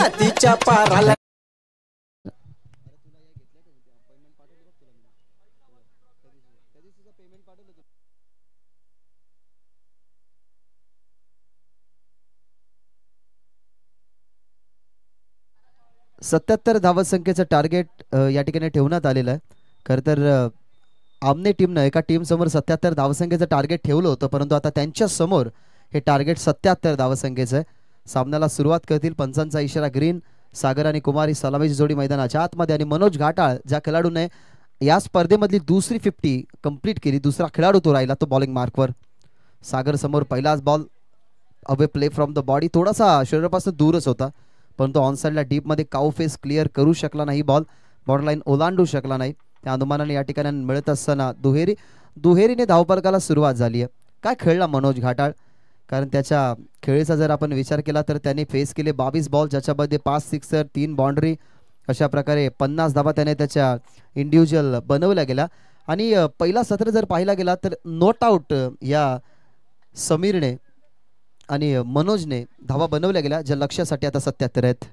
तिच्या पाराला 77 धावसंख्येचं टार्गेट या ठिकाणी ठेवण्यात आलेलं आहे. खरं तर आमने टीमनं एका टीम समोर 77 धावसंख्येचं टार्गेट ठेवलं होतं, परंतु आता त्यांच्या समोर हे टार्गेट 77 धावसंख्येचं आहे. सामन्याला सुरुवात करतील पंचांचा इशारा ग्रीन. सागर आणि कुमारी सलामीची जोडी मैदानाच्या आतमध्ये आणि मनोज घाटाळ ज्या खेळाडूने या स्पर्धेमधली दुसरी 50 कंप्लीट केली, दुसरा खेळाडू तो राहिला तो बॉलिंग मार्कवर. सागर समोर पहिलाच ball away play from the body, थोडासा शरीरापासून दूरच होता, परंतु ऑनसाइडला डीपमध्ये काऊ फेस क्लिअर करू शकला नाही, बॉल बॉर्डरलाईन ओलांडू शकला नाही. त्या अनुमानाने या ठिकाणी मिळत असताना दुहेरीने धावफलकाला सुरुवात झाली आहे. काय खेळला मनोज घाटाळ, कारण त्याच्या खेळीचा जर आपण विचार केला तर त्याने फेस केले 22 बॉल, ज्याच्यामध्ये 5 सिक्सर 3 बाउंड्री, अशा प्रकारे 50 धावा त्याने त्याच्या इंडिव्हिज्युअल बनवल्या गेल्या. आणि पहिला सत्र जर पाहिला गेला तर नॉट आउट या समीरने आणि मनोजने धावा बनवल्या गेल्या, ज्या लक्ष्यासाठी आता 77 आहेत.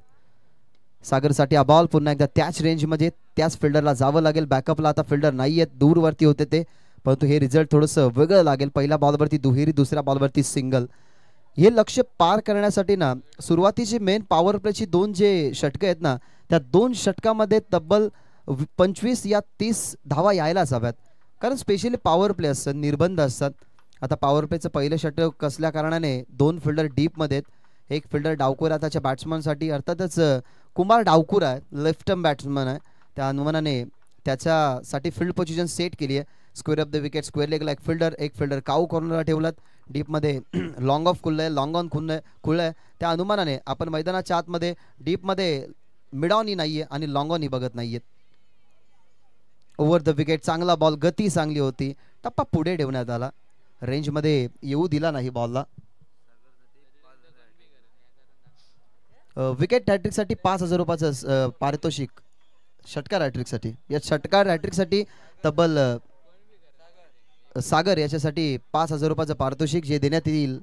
सागरसाठी हा बॉल पुन्हा एकदा त्याच रेंजमध्ये त्याच फिल्डरला जावं लागेल. बॅकअपला आता फिल्डर नाही आहेत, दूरवरती होते ते, परंतु हे रिझल्ट थोडंसं वेगळं लागेल. पहिल्या बॉलवरती दुहेरी, दुसऱ्या बॉलवरती सिंगल. हे लक्ष्य पार करण्यासाठी ना सुरुवातीची मेन पॉवर प्लेची 2 जे षटकं आहेत ना, त्या 2 षटकामध्ये तब्बल 25 या 30 धावा यायलाच हव्यात, कारण स्पेशली पॉवर प्ले असतात, निर्बंध असतात. आता पॉवर प्लेचं पहिलं षटक कसल्या कारणाने 2 फिल्डर डीपमध्ये आहेत. एक फिल्डर डावकुरा त्याच्या बॅट्समनसाठी, अर्थातच कुमार डावकुरा आहे, लेफ्ट आर्म बॅट्समन आहे, त्या अनुमानाने त्याच्यासाठी फील्ड पोझिशन सेट केली आहे. Square of the wicket, square लेगला एक फिल्डर काऊ कॉर्नरला ठेवलात. डीपमध्ये लॉंग ऑफ खुल्लं आहे, लॉंग ऑन खुल्लं आहे, त्या अनुमानाने आपण मैदानाच्या आतमध्ये डीपमध्ये मिड ऑनही नाही आहे आणि लॉंग ऑनही बघत नाही आहेत. ओव्हर द विकेट, चांगला बॉल, गती चांगली होती, टप्पा पुढे ठेवण्यात आला, रेंजमध्ये येऊ दिला नाही बॉलला. विकेट हॅट्रिकसाठी 5000 रुपयाचं पारितोषिक षटकार हॅट्रिकसाठी. या षटकार हॅट्रिकसाठी तब्बल सागर याच्यासाठी 5000 रुपयाचं पारितोषिक जे देण्यात येईल,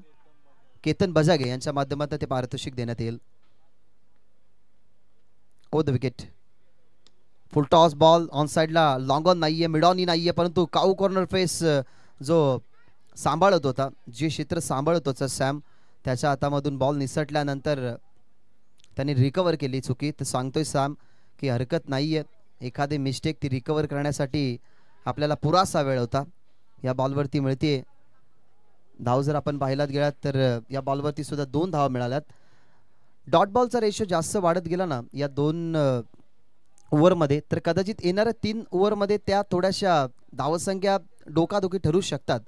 केतन बजागे यांच्या माध्यमातून ते पारितोषिक देण्यात येईल. Over the wicket, full toss ball, on साइडला लॉंग ऑन नाहीये, मिड ऑनही नाहीये, परंतु काऊ कॉर्नर फेस जो सांभाळत होता, जे क्षेत्र सांभाळत होता सॅम, त्याच्या हातामधून बॉल निसटल्यानंतर त्यांनी रिकवर केली चुकी. तर सांगतोय सॅम की हरकत नाहीये, एखादी मिस्टेक ती रिकवर करण्यासाठी आपल्याला पुरासा वेळ होता. या बॉलवरती मिळते धाव, जर आपण पाहिलात गेलात तर या बॉलवरती सुद्धा 2 धावा मिळाल्यात. डॉट बॉलचा रेशो जास्त वाढत गेला ना या 2 ओव्हरमध्ये, तर कदाचित येणाऱ्या 3 ओव्हरमध्ये त्या थोड्याशा धावसंख्या डोकादुखी ठरू शकतात.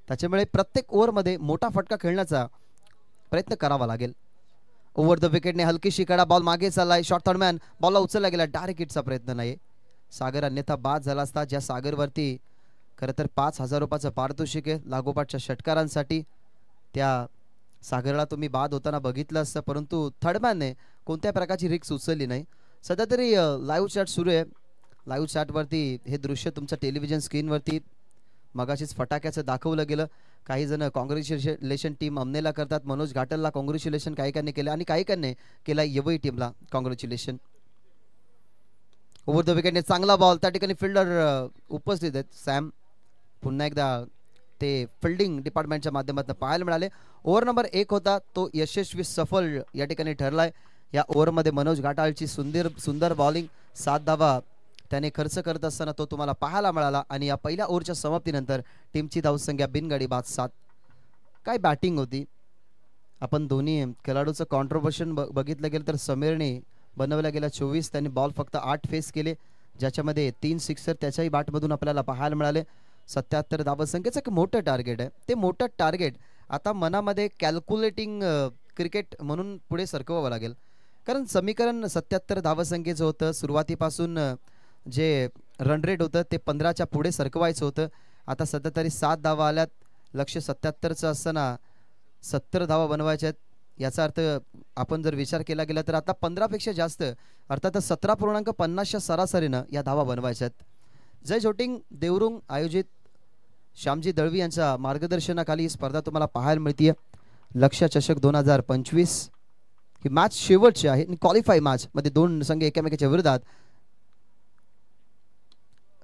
त्याच्यामुळे प्रत्येक ओव्हरमध्ये मोठा फटका खेळण्याचा प्रयत्न करावा लागेल. ओव्हर द विकेटने हलकीशी कडा, बॉल मागे चाललाय, शॉर्ट थर्डमॅन, बॉलला उचलला गेला, डायरेक्ट हिटचा प्रयत्न नाही. सागर अन्यथा बाद झाला असता, ज्या सागरवरती खरं तर 5000 रुपयाचं पारितोषिक आहे लागोपाठच्या षटकारांसाठी. त्या सागरला तुम्ही बाद होताना बघितलं असतं, परंतु थर्डमॅनने कोणत्या प्रकारची रिस्क उचलली नाही. सध्या तरी लाईव्ह चॅट सुरू आहे. लाईव्ह चॅटवरती हे दृश्य तुमच्या टेलिव्हिजन स्क्रीनवरती मगाशीच फटाक्याचं दाखवलं गेलं. काही जण कॉंग्रॅच्युलेशन टीम अमनेला करतात, मनोज घाटलला कॉंग्रॅच्युलेशन काही काहींनी केलं आणि काही काहींनी केला यवई टीमला कॉंग्रॅच्युलेशन. ओव्हर द विकेटने चांगला बॉल, त्या ठिकाणी फिल्डर उपस्थित आहेत सॅम. पुन्हा एकदा ते फिल्डिंग डिपार्टमेंटच्या माध्यमातून पाहायला मिळाले. ओव्हर नंबर 1 होता तो यशस्वी सफल या ठिकाणी ठरलाय. या ओव्हरमध्ये मनोज घाटाळची सुंदर बॉलिंग, 7 धावा त्याने खर्च करत असताना तो तुम्हाला पाहायला मिळाला. आणि या पहिल्या ओव्हरच्या समाप्तीनंतर टीमची धावसंख्या बिनगाडी बाद 7. काय बॅटिंग होती. आपण दोन्ही खेळाडूचं कॉन्ट्रिब्युशन बघितलं गेलं तर समीरने बनवल्या गेल्या 24, त्यांनी बॉल फक्त 8 फेस केले, ज्याच्यामध्ये 3 सिक्सर त्याच्याही बॅटमधून आपल्याला पाहायला मिळाले. 77 धावसंख्येचं एक मोठं टार्गेट आहे. ते मोठं टार्गेट आता मनामध्ये कॅल्क्युलेटिंग क्रिकेट म्हणून पुढे सरकवावं लागेल, कारण समीकरण 77 धावसंख्येचं होतं. सुरुवातीपासून जे रन रेट होतं ते 15च्या पुढे सरकवायचं होतं. आता सध्या तरी 7 धावा आल्यात. लक्ष 77चं असताना 70 धावा बनवायच्या आहेत. याचा अर्थ आपण जर विचार केला गेला तर आता 15पेक्षा जास्त, अर्थात 17.50च्या सरासरीनं या धावा बनवायच्या आहेत. जय झोटिंग देवरुंग आयोजित श्यामजी दळवी यांच्या मार्गदर्शनाखाली ही स्पर्धा तुम्हाला पाहायला मिळते. लक्ष्य चषक 2025 ही मॅच शेवटची आहे आणि क्वालिफाय मॅच मध्ये दोन संघ एकमेकाच्या विरोधात.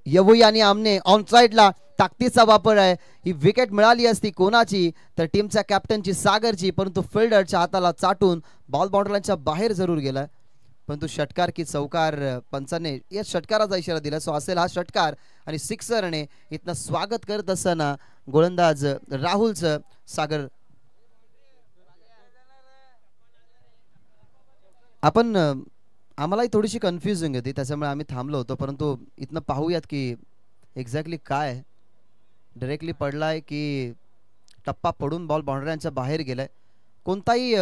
यवई आणि आमने ऑन साइडला ताकदीचा वापर आहे. ही विकेट मिळाली असती कोणाची तर टीमच्या कॅप्टनची सागरची, परंतु फिल्डरच्या हाताला चाटून बॉल बाउंड्रीच्या बाहेर जरूर गेला, परंतु षटकार की चौकार पंचाने या षटकाराचा इशारा दिला. सो असेल हा षटकार आणि सिक्सरने इथनं स्वागत करत असताना गोलंदाज राहुलचं सागर. आपण आम्हालाही थोडीशी कन्फ्युजिंग होती त्याच्यामुळे आम्ही थांबलो होतो, परंतु इथनं पाहूयात की एक्झॅक्टली काय डायरेक्टली पडलाय की टप्पा पडून बॉल बाउंड्रीच्या बाहेर गेलाय. कोणताही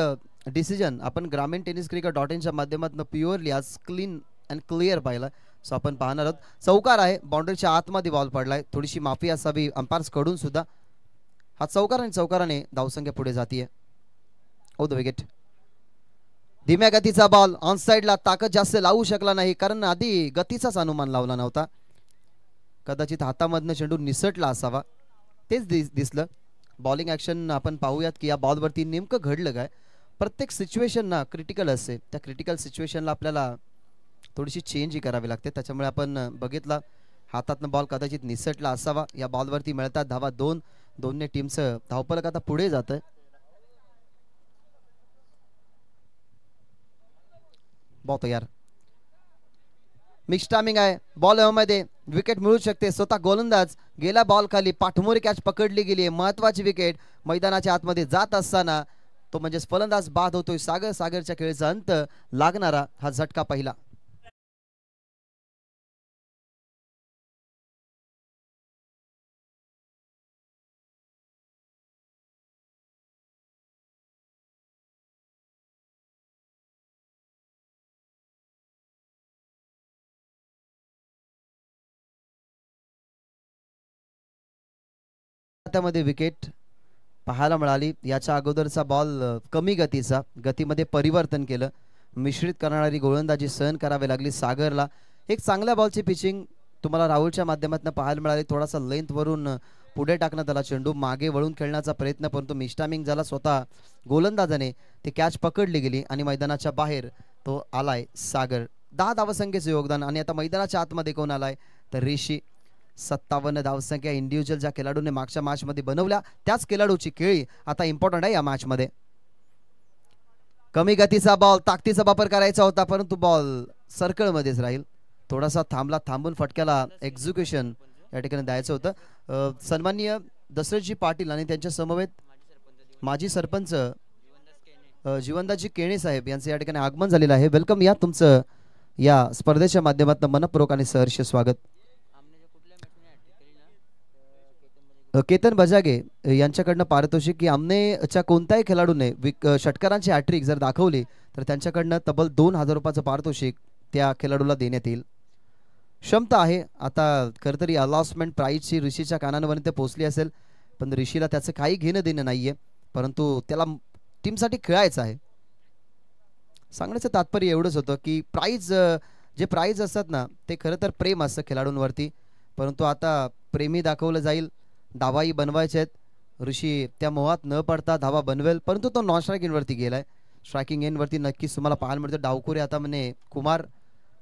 डिसिजन आपण ग्रामीण टेनिस क्रिकेट .in च्या माध्यमातून प्युअरली आज क्लीन अँड क्लिअर पाहिला. सो आपण पाहणार आहोत. चौकार आहे, बाउंड्रीच्या आतमध्ये बॉल पडलाय. थोडीशी माफी असावी अंपायर्स कडून सुद्धा. हा चौकार आणि चौकाराने धावसंख्या पुढे जातीये. ओ द विकेट. धीम्या गतीचा बॉल ऑन साइडला, ताकद जास्त लावू शकला नाही कारण आधी गतीचाच अनुमान लावला नव्हता. कदाचित हातामधनं चेंडू निसटला असावा, तेच दिसलं. बॉलिंग ॲक्शन आपण पाहूयात की या बॉलवरती नेमकं घडलं काय. प्रत्येक सिच्युएशन ना क्रिटिकल असते, त्या क्रिटिकल सिच्युएशनला आपल्याला थोडीशी चेंजही करावी लागते. त्याच्यामुळे आपण बघितलं हातातनं बॉल कदाचित निसटला असावा. या बॉलवरती मिळतात धावा 2. दोन्ही टीमचं धावफलक आता पुढे जातं. बॉल तयार. मिक्स टायमिंग आहे. बॉल मध्ये विकेट मिळू शकते. स्वतः गोलंदाज गेला बॉल खाली, पाठमोरी कॅच पकडली गेली. महत्वाची विकेट मैदानाच्या आतमध्ये जात असताना तो म्हणजेच फलंदाज बाद होतोय. सागरच्या खेळीचा अंत लागणारा हा झटका पहिला. मध्ये विकेट पाहायला मिळाली. याच्या अगोदरचा बॉल कमी गतीचा, गतीमध्ये परिवर्तन केलं, मिश्रित करणारी गोलंदाजी सहन करावी लागली सागरला. एक चांगल्या बॉलची पिचिंग तुम्हाला राहुलच्या माध्यमातून पाहायला मिळाली. थोडासा लेंथ वरून पुढे टाकण्यात आला चेंडू, मागे वळून खेळण्याचा प्रयत्न, परंतु मिस्टामिंग झाला. स्वतः गोलंदाजाने ती कॅच पकडली गेली आणि मैदानाच्या बाहेर तो आलाय सागर. 10 धावसंख्येचं योगदान. आणि आता मैदानाच्या आतमध्ये कोण आलाय तर ऋषी. 57 धावसंख्या इंडिव्हिज्युअल ज्या खेळाडूने मागच्या मॅच मध्ये बनवल्या त्याच खेळाडूची खेळी आता इम्पॉर्टंट आहे या मॅच मध्ये. कमी गतीचा बॉल, ताकदीचा वापर करायचा होता, परंतु बॉल सर्कल मध्येच राहील. थोडासा थांबला, थांबून फटक्याला एक्झिक्युशन या ठिकाणी द्यायचं होतं. सन्माननीय दशरथजी पाटील आणि त्यांच्या समवेत माजी सरपंच जीवनदासजी केणे साहेब यांचं या ठिकाणी आगमन झालेलं आहे. वेलकम. या तुमचं या स्पर्धेच्या माध्यमातून मनपूर्वक आणि सहर्ष स्वागत. केतन बजागे यांच्याकडनं पारितोषिक की आमनेच्या कोणत्याही खेळाडूने षटकारांची हॅट्रिक जर दाखवली तर त्यांच्याकडनं तब्बल 2000 रुपयाचं पारितोषिक त्या खेळाडूला देण्यात येईल. क्षमता आहे. आता खरं तरी अलॉसमेंट प्राईजची ऋषीच्या कानांपर्यंत पोहोचली असेल, पण ऋषीला त्याचं काही घेणं देणं नाहीये, परंतु त्याला टीमसाठी खेळायचं आहे. सांगण्याचं तात्पर्य एवढंच होतं की जे प्राईज असतात ना ते खरं तर प्रेम असतं खेळाडूंवरती, परंतु आता प्रेमी दाखवलं जाईल. धावाही बनवायचे आहेत. ऋषी त्या मोहात न पडता धावा बनवेल, परंतु तो नॉन स्ट्राईक एंडवरती गेलाय. स्ट्रायकिंग एंडवरती नक्कीच तुम्हाला पाहायला मिळतं. डावखोरे आता म्हणे कुमार,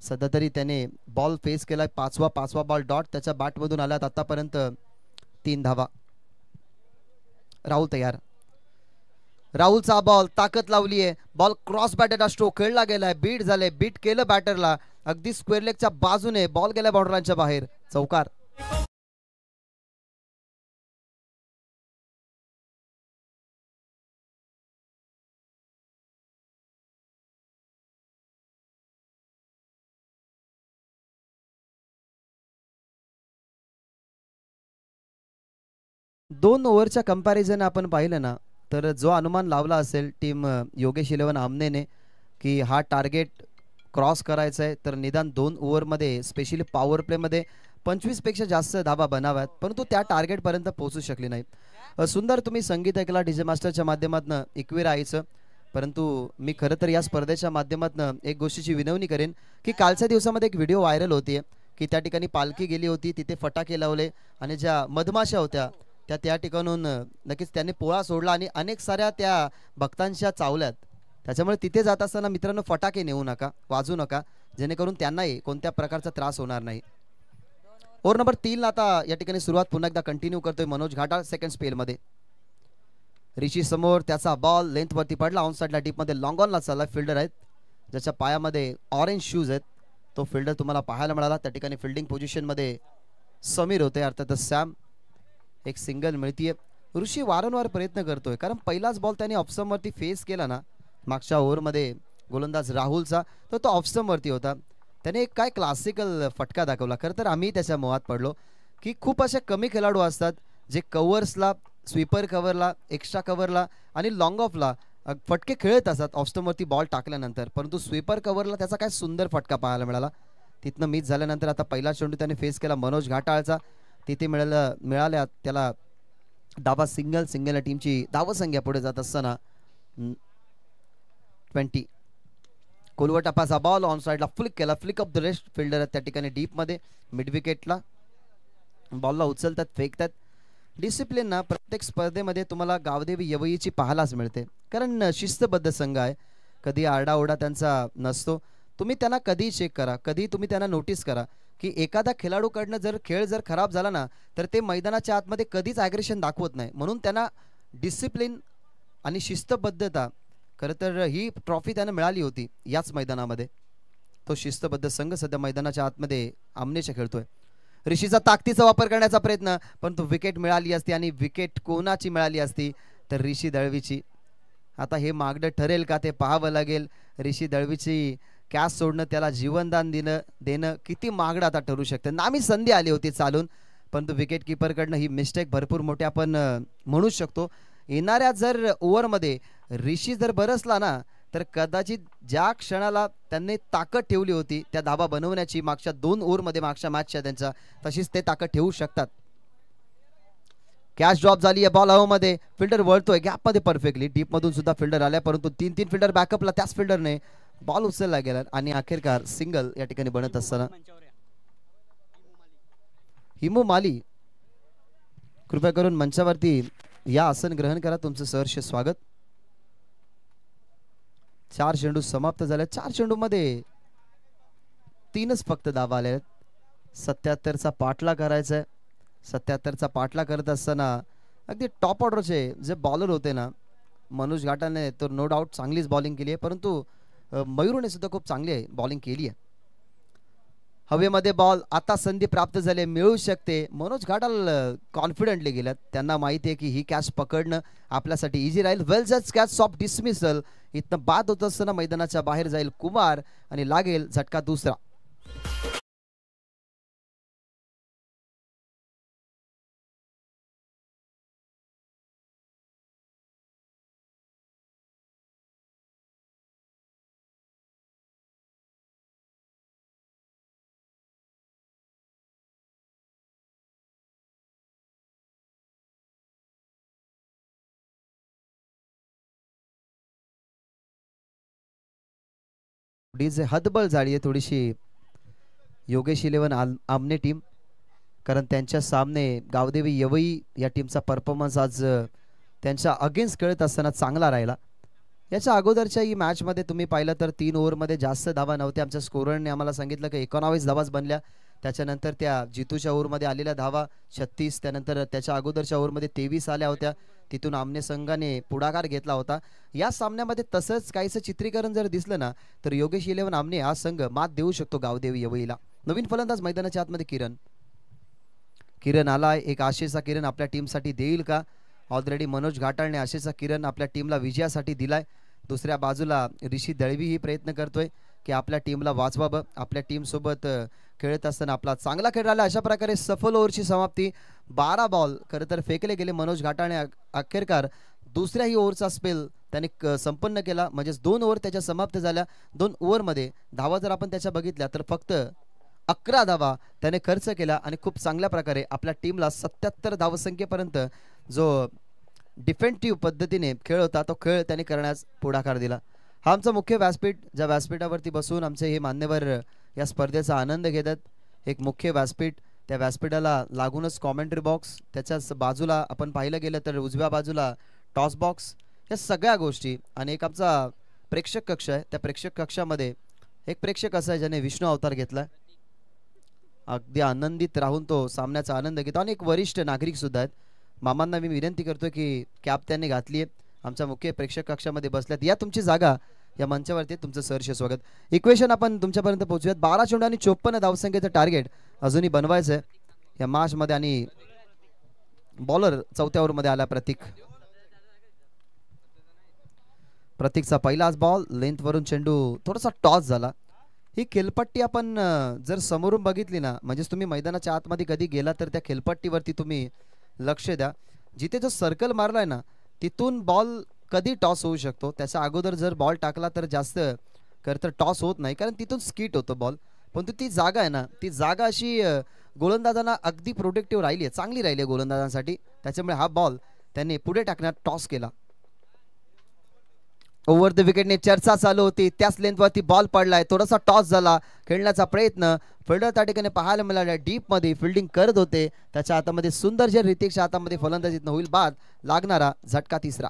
सध्या तरी त्याने बॉल फेस केलाय. पाचवा बॉल डॉट त्याच्या बॅटमधून आल्यात आतापर्यंत 3 धावा. राहुल तयार. राहुलचा बॉल, ताकद लावली आहे. बॉल क्रॉस बॅटेड स्ट्रोक खेळला गेलाय, बीट झाले, बीट केलं बॅटरला. अगदी स्क्वेअर लेगच्या बाजूने बॉल गेला बाउंड्रीच्या बाहेर. चौकार. दोन ओव्हरच्या कंपॅरिझन आपण पाहिलं ना तर जो अनुमान लावला असेल टीम योगेश 11 आमनेने की हा टार्गेट क्रॉस करायचा आहे तर निदान 2 ओव्हरमध्ये स्पेशली पॉवर प्लेमध्ये 25 पेक्षा जास्त धावा बनाव्यात, परंतु त्या टार्गेटपर्यंत पोहोचू शकले नाही. सुंदर तुम्ही संगीत ऐकला डीजे मास्टरच्या माध्यमातून एकवीरा आईचं, परंतु मी खरं तर या स्पर्धेच्या माध्यमातून एक गोष्टीची विनवणी करेन की कालच्या दिवसामध्ये एक व्हिडिओ व्हायरल होतीये की त्या ठिकाणी पालखी गेली होती, तिथे फटाके लावले आणि ज्या मधमाशा होत्या त्या ठिकाणून नक्कीच त्यांनी पोळा सोडला आणि अनेक साऱ्या त्या भक्तांच्या चावल्यात. त्याच्यामुळे तिथे जात असताना मित्रांनो फटाके नेऊ नका, वाजू नका, जेणेकरून त्यांनाही कोणत्या प्रकारचा त्रास होणार नाही. ओव्हर नंबर 3 आता या ठिकाणी सुरुवात पुन्हा एकदा कंटिन्यू करतोय मनोज घाटाळ सेकंड स्पेलमध्ये. ऋषी समोर, त्याचा बॉल लेंथवरती पडला, ऑन साईडला डीपमध्ये लॉंग ऑनला चालला. फिल्डर आहेत ज्याच्या पायामध्ये ऑरेंज शूज आहेत, तो फिल्डर तुम्हाला पाहायला मिळाला. त्या ठिकाणी फिल्डिंग पोझिशनमध्ये समीर होते, अर्थातच सॅम. एक सिंगल मिळतीये. ऋषी वारंवार प्रयत्न करतोय, कारण पहिलाच बॉल त्याने ऑफस्टंपवरती फेस केला ना मागच्या ओव्हरमध्ये गोलंदाज राहुलचा, तर तो ऑफस्टंपवरती होता. त्याने एक काय क्लासिकल फटका दाखवला. खरं तर आम्ही त्याच्या मोहात पडलो की खूप असे कमी खेळाडू असतात जे कव्हर्सला, स्वीपर कव्हरला, एक्स्ट्रा कव्हरला आणि लॉंग ऑफला फटके खेळत असतात ऑफस्टंपवरती बॉल टाकल्यानंतर, परंतु स्वीपर कव्हरला त्याचा काय सुंदर फटका पाहायला मिळाला. तिथनं मिस झाल्यानंतर आता पहिला चेंडू त्याने फेस केला मनोज घाटाळचा. तिथे मिळाल्या त्याला धावा. सिंगल टीमची धावसंख्या पुढे जात असताना 20. कोलवटापाचा बॉल ऑन साईडला फ्लिक केला, flick of the rest. Fielder त्या ठिकाणी डीपमध्ये मिड विकेटला बॉलला उचलतात, फेकतात. डिसिप्लिन ना प्रत्येक स्पर्धेमध्ये तुम्हाला गावदेवी यवईची पाहायलाच मिळते, कारण शिस्तबद्ध संघ आहे. कधी आरडाओरडा त्यांचा नसतो. तुम्ही त्यांना कधी चेक करा, कधी तुम्ही त्यांना नोटीस करा की एखादा खेळाडूकडनं जर खेळ जर खराब झाला ना तर ते मैदानाच्या आतमध्ये कधीच ॲग्रेशन दाखवत नाही. म्हणून त्यांना डिसिप्लिन आणि शिस्तबद्धता, खरं तर ही ट्रॉफी त्यांना मिळाली होती याच मैदानामध्ये. तो शिस्तबद्ध संघ सध्या मैदानाच्या आतमध्ये आमनेच्या खेळतोय. ऋषीचा ताकदीचा वापर करण्याचा प्रयत्न, पण तो विकेट मिळाली असती, आणि विकेट कोणाची मिळाली असती तर ऋषी दळवीची. आता हे मागडं ठरेल का ते पाहावं लागेल. ऋषी दळवीची कॅच सोडणं, त्याला जीवनदान देणं किती मागडं आता ठरू शकतं. नामी संधी आली होती चालून, परंतु विकेट किपरकडनं ही मिस्टेक भरपूर मोठी आपण म्हणू शकतो. येणाऱ्या जर ओव्हरमध्ये ऋषी जर बरसला ना तर कदाचित ज्या क्षणाला त्यांनी ताकद ठेवली होती त्या धाबा बनवण्याची मागच्या 2 ओव्हरमध्ये मागच्या मॅचच्या त्यांच्या, तशीच ते ताकद ठेवू शकतात. कॅच ड्रॉप झाली आहे, बॉल हवेमध्ये, फिल्डर वळतोय गॅपमध्ये परफेक्टली. डीपमधून सुद्धा फिल्डर आल्या, परंतु 3 फिल्डर बॅकअपला त्याच फिल्डरने बॉल उचलला गेला आणि अखेरकार सिंगल या ठिकाणी बनत असताना हिमू माली कृपया करून मंचावरती या, आसन ग्रहण करा. तुमचं सहर्ष स्वागत. 4 चेंडू समाप्त झाले. 4 चेंडूमध्ये 3च फक्त धावा आल्या आहेत. 77चा पाठला करायचा आहे. 77चा पाठला करत असताना अगदी टॉप ऑर्डरचे जे बॉलर होते ना, मनोज घाटाने तर नो डाऊट चांगलीच बॉलिंग केली आहे, परंतु मयूरने सुद्धा खूप चांगली बॉलिंग केली आहे. हवेमध्ये बॉल, आता संधी प्राप्त झाली, मिळू शकते. मनोज घाटाल कॉन्फिडेंटली गेल्यात. त्यांना माहिती आहे की ही कॅच पकडणं आपल्यासाठी इझी राहील. वेल जज कॅच, सॉफ्ट डिसमिसल. इथनं बाद होत असताना मैदानाच्या बाहेर जाईल कुमार आणि लागेल झटका दुसरा. जे हतबल झाली आहे थोडीशी योगेश 11 आमने टीम, कारण त्यांच्या सामने गावदेवी यवई या टीमचा परफॉर्मन्स आज त्यांच्या अगेन्स्ट खेळत असताना चांगला राहिला. याच्या अगोदरच्या ही मॅचमध्ये तुम्ही पाहिलं तर 3 ओव्हरमध्ये जास्त धावा नव्हत्या. आमच्या स्कोररने आम्हाला सांगितलं की 19 धावाच बनल्या. त्याच्यानंतर त्या जितूच्या ओव्हरमध्ये आलेल्या धावा 36, त्यानंतर त्याच्या अगोदरच्या ओव्हरमध्ये 23 आल्या होत्या. तिथून आमने संघाने पुढाकार घेतला होता. या सामन्यामध्ये तसंच काहीसं चित्रीकरण जर दिसलं ना तर योगेश 11 आमने हा संघ मात देऊ शकतो गावदेवी यवईला. नवीन फलंदाज मैदानाच्या आतमध्ये किरण आलाय. एक आशेचा किरण आपल्या टीमसाठी देईल का? ऑलरेडी मनोज घाटाळने आशेचा किरण आपल्या टीमला विजयासाठी दिलाय. दुसऱ्या बाजूला ऋषी दळवी ही प्रयत्न करतोय की आपल्या टीमला वाचवावं. आपल्या टीम सोबत खेळत असताना आपला चांगला खेळ राहिला. अशा प्रकारे सफल ओव्हरची समाप्ती. 12 बॉल खरं तर फेकले गेले. मनोज घाटाळने अखेरकार दुसऱ्याही ओव्हरचा स्पेल त्याने संपन्न केला. म्हणजेच 2 ओव्हर त्याच्या समाप्त झाल्या. 2 ओव्हरमध्ये धावा जर आपण त्याच्या बघितल्या तर फक्त 11 धावा त्याने खर्च केला आणि खूप चांगल्या प्रकारे आपल्या टीमला 77 धावसंख्येपर्यंत जो डिफेन्सिव्ह पद्धतीने खेळ होता तो खेळ त्याने करण्यास पुढाकार दिला. हा आमचा मुख्य व्यासपीठ, ज्या व्यासपीठावरती बसून आमचे हे मान्यवर या स्पर्धेचा आनंद घेतात. एक मुख्य व्यासपीठ, त्या व्यासपीठाला लागूनच कॉमेंट्री बॉक्स, त्याच्याच बाजूला आपण पाहिलं गेलं तर उजव्या बाजूला टॉस बॉक्स, या सगळ्या गोष्टी आणि एक आमचा प्रेक्षक कक्ष आहे, त्या प्रेक्षक कक्षामध्ये एक प्रेक्षक असा आहे ज्याने विष्णू अवतार घेतला. अगदी आनंदित राहून तो सामन्याचा आनंद घेतो आणि एक वरिष्ठ नागरिक सुद्धा आहेत. मामांना मी विनंती करतोय की कॅप त्यांनी घातली आहे, आमच्या मुख्य प्रेक्षक कक्षामध्ये बसल्यात. या तुमची जागा या मंचावरती तुमचं सहर्ष स्वागत. इक्वेशन आपण तुमच्यापर्यंत पोहोचूयात. 12 चेंडू आणि 54 धावसंख्येचं टार्गेट अजूनही बनवायचं आहे या मॅचमध्ये आणि बॉलर चौथ्या ओव्हरमध्ये आला प्रतीकचा पहिलाच बॉल लेंथवरून चेंडू थोडासा टॉस झाला. ही खेळपट्टी आपण जर समोरून बघितली ना, म्हणजेच तुम्ही मैदानाच्या आतमध्ये कधी गेला तर त्या खेळपट्टीवरती तुम्ही लक्ष द्या. जिथे जो सर्कल मारलाय ना तिथून बॉल कधी टॉस होऊ शकतो. त्याच्या अगोदर जर बॉल टाकला तर जास्त खरं तर टॉस होत नाही, कारण तिथून स्किट होतो बॉल. परंतु ती जागा आहे ना, ती जागा अशी गोलंदाजांना अगदी प्रोटेक्टिव्ह राहिली आहे, चांगली राहिली आहे गोलंदाजांसाठी. त्याच्यामुळे हा बॉल त्यांनी पुढे टाकण्यात टॉस केला. ओव्हर द विकेटने चर्चा चालू होती, त्याच लेंथवरती बॉल पडलाय, थोडासा टॉस झाला, खेळण्याचा प्रयत्न. फिल्डर त्या ठिकाणी पाहायला मिळाला, डीप मध्ये फिल्डिंग करत होते. त्याच्या हातामध्ये सुंदर जे ऋतिकच्या हातामध्ये फलंदाजीत होईल बाद लागणारा झटका तिसरा.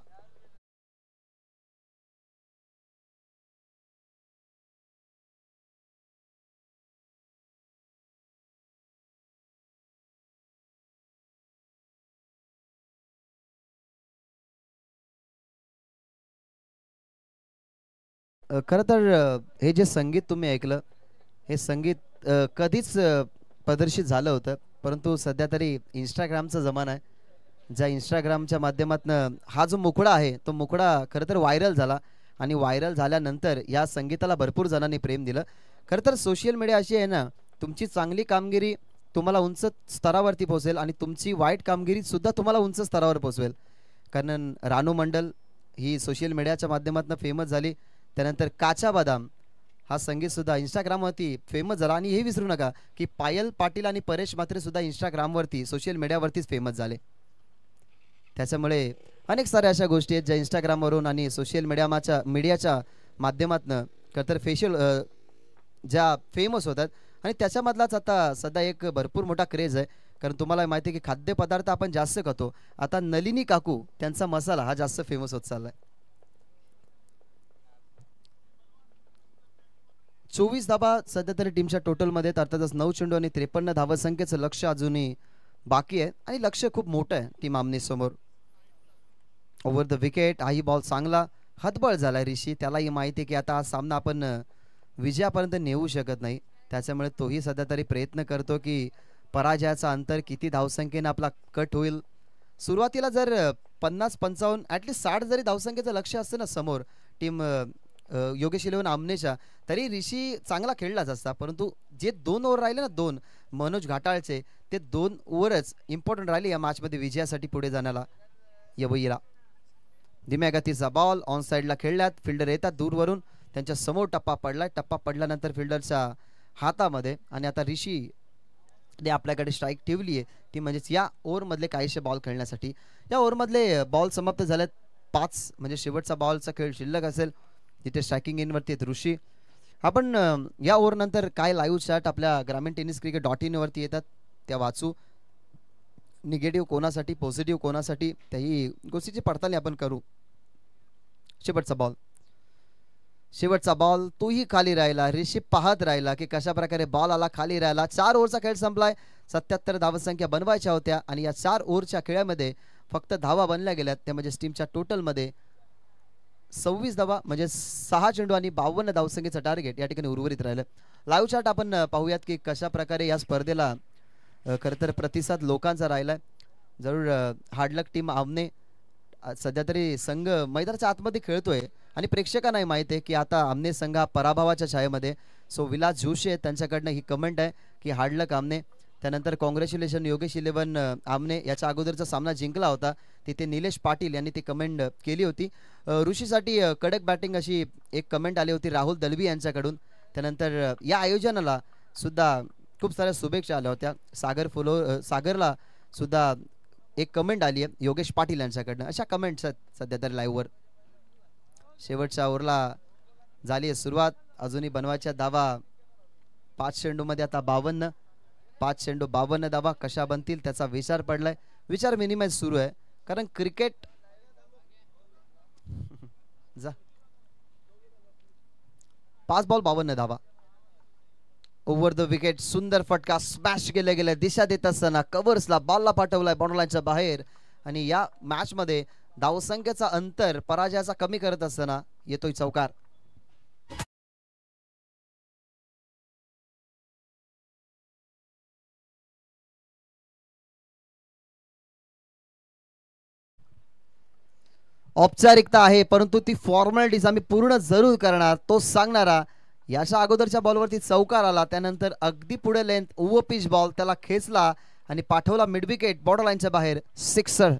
खरं तर हे जे संगीत तुम्ही ऐकलं, हे संगीत कधीच प्रदर्शित झालं होतं, परंतु सध्या तरी इंस्टाग्रामचा जमाना आहे. ज्या इंस्टाग्रामच्या माध्यमातून हा जो मुखडा आहे तो मुखडा खरं तर व्हायरल झाला आणि व्हायरल झाल्यानंतर या संगीताला भरपूर जणांनी प्रेम दिलं. खरं तर सोशल मीडिया अशी आहे ना, तुमची चांगली कामगिरी तुम्हाला उंच स्तरावरती पोहोचेल आणि तुमची वाईट कामगिरी सुद्धा तुम्हाला उंच स्तरावर पोहोचवेल. कारण रानू मंडल ही सोशल मीडियाच्या माध्यमातून फेमस झाली. त्यानंतर काचा बदाम हा संगीत सुद्धा इंस्टाग्रामवरती फेमस झाला. आणि हे विसरू नका की पायल पाटील आणि परेश म्हात्रे सुद्धा इंस्टाग्रामवरती सोशल मीडियावरतीच फेमस झाले. त्याच्यामुळे अनेक साऱ्या अशा गोष्टी आहेत ज्या इंस्टाग्रामवरून आणि सोशल मीडियाच्या माध्यमातून खरं फेशियल ज्या फेमस होतात. आणि त्याच्यामधलाच आता सध्या एक भरपूर मोठा क्रेज आहे, कारण तुम्हाला माहिती आहे की खाद्यपदार्थ आपण जास्त खातो. आता नलिनी काकू त्यांचा मसाला हा जास्त फेमस होत चाललाय. 24 धावा सध्या तरी टीमच्या टोटलमध्ये, अर्थातच 9 चेंडू आणि 53 धावसंख्येचं लक्ष अजूनही बाकी आहे आणि लक्ष खूप मोठं आहे टीम आमने समोर. ओव्हर द विकेट हाही बॉल चांगला हतबल झाला ऋषी. त्यालाही माहिती आहे की आता हा सामना आपण विजयापर्यंत नेऊ शकत नाही. त्याच्यामुळे तोही सध्या तरी प्रयत्न करतो की पराजयाचा अंतर किती धावसंख्येने आपला कट होईल. सुरुवातीला जर 50-55 ॲटलिस्ट 60 जरी धावसंख्येचं लक्ष असतं ना समोर टीम योगेश इलेव्हन आमनेच्या, तरी ऋषी चांगला खेळलाच असता. परंतु जे 2 ओव्हर राहिले ना, 2 मनोज घाटाळचे, ते 2 ओव्हरच इम्पॉर्टंट राहिले या मॅचमध्ये विजयासाठी पुढे जाण्याला. यवईला धीम्या गतीचा बॉल ऑन साईडला खेळल्यात, फिल्डर येतात दूरवरून, त्यांच्या समोर टप्पा पडलाय. टप्पा पडल्यानंतर फिल्डरच्या हातामध्ये आणि आता ऋषी ने आपल्याकडे स्ट्राईक ठेवली आहे, ती म्हणजेच या ओव्हरमधले काहीशे बॉल खेळण्यासाठी. या ओव्हरमधले बॉल समाप्त झालेत. 5 म्हणजे शेवटचा बॉलचा खेळ शिल्लक असेल, तिथे स्ट्रायकिंग इनवरती आहेत ऋषी. आपण या ओव्हरनंतर काय लाईव्ह चॅट आपल्या ग्रामीण टेनिस क्रिकेट .in वरती येतात त्या वाचू. निगेटिव्ह कोणासाठी पॉझिटिव्ह कोणासाठी त्याही गोष्टीची पडताळणी आपण करू. शेवटचा बॉल तोही खाली राहिला. ऋषी पाहत राहिला की कशा प्रकारे बॉल आला, खाली राहिला. 4 ओव्हरचा खेळ संपलाय. 77 धावसंख्या बनवायच्या होत्या आणि या 4 ओव्हरच्या खेळामध्ये फक्त धावा बनल्या गेल्यात. त्या म्हणजे टीमच्या टोटलमध्ये 26 धावा म्हणजे 6 चेंडू आणि 52 धावसंख्येचं टार्गेट या ठिकाणी उर्वरित राहिलं. लाईव्ह चार्ट आपण पाहूयात की कशा प्रकारे या स्पर्धेला खरं तर प्रतिसाद लोकांचा राहिलाय. जरूर हार्डलक टीम आमने सध्या तरी संघ मैदानाच्या आतमध्ये खेळतोय आणि प्रेक्षकांनाही माहिती आहे की आता आमने संघ हा पराभवाच्या छायेमध्ये. सो विलास जोशी त्यांच्याकडनं ही कमेंट आहे की हार्डलक आमने. त्यानंतर कॉंग्रॅच्युलेशन योगेश इलेव्हन आमने, याच्या अगोदरचा सामना जिंकला होता, तिथे निलेश पाटील यांनी ती कमेंट केली होती. ऋषीसाठी कडक बॅटिंग अशी एक कमेंट आली होती राहुल दलवी यांच्याकडून. त्यानंतर या आयोजनाला सुद्धा खूप साऱ्या शुभेच्छा आल्या होत्या. सागरला सुद्धा एक कमेंट आली आहे योगेश पाटील यांच्याकडनं. अशा कमेंट्स आहेत सध्या तरी लाईव्हवर. शेवटच्या ओव्हरला झाली आहे सुरुवात. अजूनही बनवायच्या धावा 5 चेंडूमध्ये आता 52. 5 चेंडू 52 धावा कशा बनतील त्याचा विचार पडलाय. विचार मिनिमाइज सुरू आहे, कारण क्रिकेट 5 बॉल 52 धावा. ओव्हर द विकेट सुंदर फटका स्मॅश केले गेले दिशा देत असताना कव्हर्सला बॉलला पाठवलाय बॉर्डर लाईनच्या बाहेर आणि या मॅच मध्ये धावसंख्येचा अंतर पराजयाचा कमी करत असताना येतोय चौकार. औपचारिकता आहे परंतु ती फॉर्मॅलिटीज आम्ही पूर्ण जरूर करणार तो सांगणारा. याच्या अगोदरच्या बॉलवरती चौकार आला त्यानंतर अगदी पुढे लेंथ ओव्हर पिच बॉल त्याला खेचला आणि पाठवला मिड विकेट बॉर्डर लाईनच्या बाहेर सिक्सर.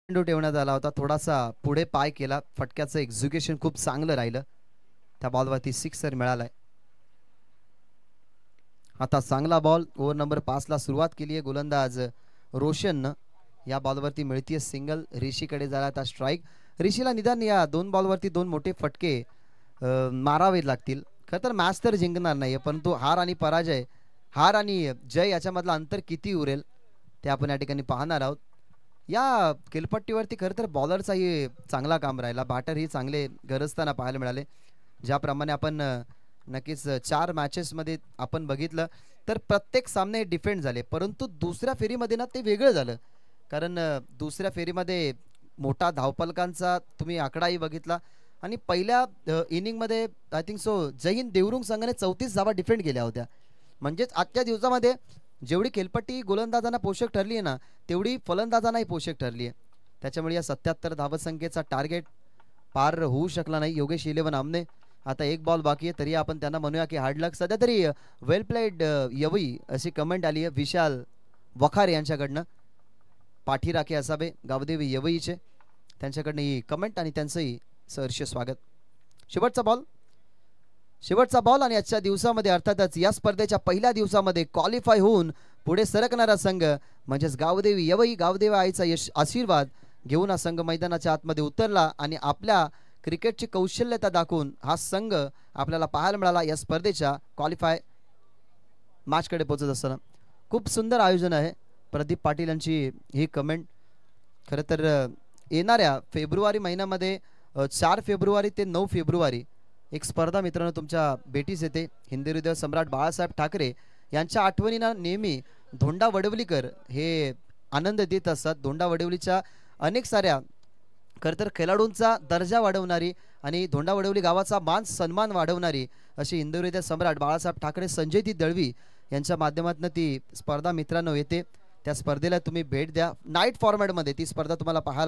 ठेवण्यात आला होता थोडासा पुढे पाय केला फटक्याचं एक्झिक्युशन खूप चांगलं राहिलं त्या बॉलवरती सिक्सर मिळालाय. आता चांगला बॉल ओव्हर नंबर 5 ला सुरुवात केली आहे गोलंदाज रोशन. या बॉलवरती मिळतीये सिंगल. ऋषीकडे झाला आता स्ट्राईक. ऋषीला निदान या 2 बॉलवरती 2 मोठे फटके मारावे लागतील. खरं तर मॅच तर जिंकणार नाहीये परंतु हार आणि जय याच्यामधलं अंतर किती उरेल ते आपण या ठिकाणी पाहणार आहोत. या खेळपट्टीवरती खरं तर बॉलरचाही चांगला काम राहिला. बॅटर ही चांगले गरजताना पाहायला मिळाले. ज्याप्रमाणे आपण नक्कीच 4 मॅचेसमध्ये आपण बघितलं तर प्रत्येक सामने डिफेंड झाले परंतु दुसऱ्या फेरीमध्ये ना ते वेगळं झालं. कारण दुसऱ्या फेरीमध्ये मोठा धावपलकांचा तुम्ही आकडाही बघितला आणि पहिल्या इनिंगमध्ये आय थिंक सो जय हिंद देवरुंग संघाने 34 धावा डिफेंड केल्या होत्या. म्हणजेच आजच्या दिवसामध्ये जेवढी खेळपट्टी गोलंदाजांना पोषक ठरली आहे ना तेवढी फलंदाजांनाही पोषक ठरली आहे. त्याच्यामुळे या 77 धावसंख्येचा टार्गेट पार होऊ शकला नाही. योगेश 11 आमने आता 1 बॉल बाकी आहे तरी आपण त्यांना म्हणूया की हार्ड लक. सध्या तरी वेल प्लेड यवई अशी कमेंट आली आहे विशाल वखारे यांच्याकडनं. पाठीराखे असावे गावदेवी यवईचे त्यांच्याकडनं ही कमेंट आणि त्यांचंही सहर्ष स्वागत. शेवटचा बॉल आणि आजच्या दिवसामध्ये अर्थातच या स्पर्धेच्या पहिल्या दिवसामध्ये क्वालिफाय होऊन पुढे सरकणारा संघ म्हणजेच गावदेवी यवई. गावदेवी आईचा आशीर्वाद घेऊन हा संघ मैदानाच्या आतमध्ये उतरला आणि आपल्या क्रिकेटची कौशल्यता दाखवून हा संघ आपल्याला पाहायला मिळाला या स्पर्धेच्या क्वालिफाय मॅचकडे पोहोचत असताना. खूप सुंदर आयोजन आहे. प्रदीप पाटील यांची ही कमेंट. खरं तर येणाऱ्या फेब्रुवारी महिन्यामध्ये 4 फेब्रुवारी ते 9 फेब्रुवारी एक स्पर्धा मित्रांनो तुमच्या भेटीस येते. हिंदी हृदय सम्राट बाळासाहेब ठाकरे यांच्या आठवणींना नेहमी धोंडा वडवलीकर हे आनंद देत असतात. धोंडा वडवलीच्या अनेक साऱ्या खरं तर खेळाडूंचा दर्जा वाढवणारी आणि धोंडा वडवली गावाचा मान सन्मान वाढवणारी अशी हिंदी हृदय सम्राट बाळासाहेब ठाकरे संजय दळवी यांच्या माध्यमातून ती स्पर्धा मित्रांनो येते. त्या स्पर्धेला तुम्ही भेट द्या. नाईट फॉर्मॅटमध्ये ती स्पर्धा तुम्हाला पाहायला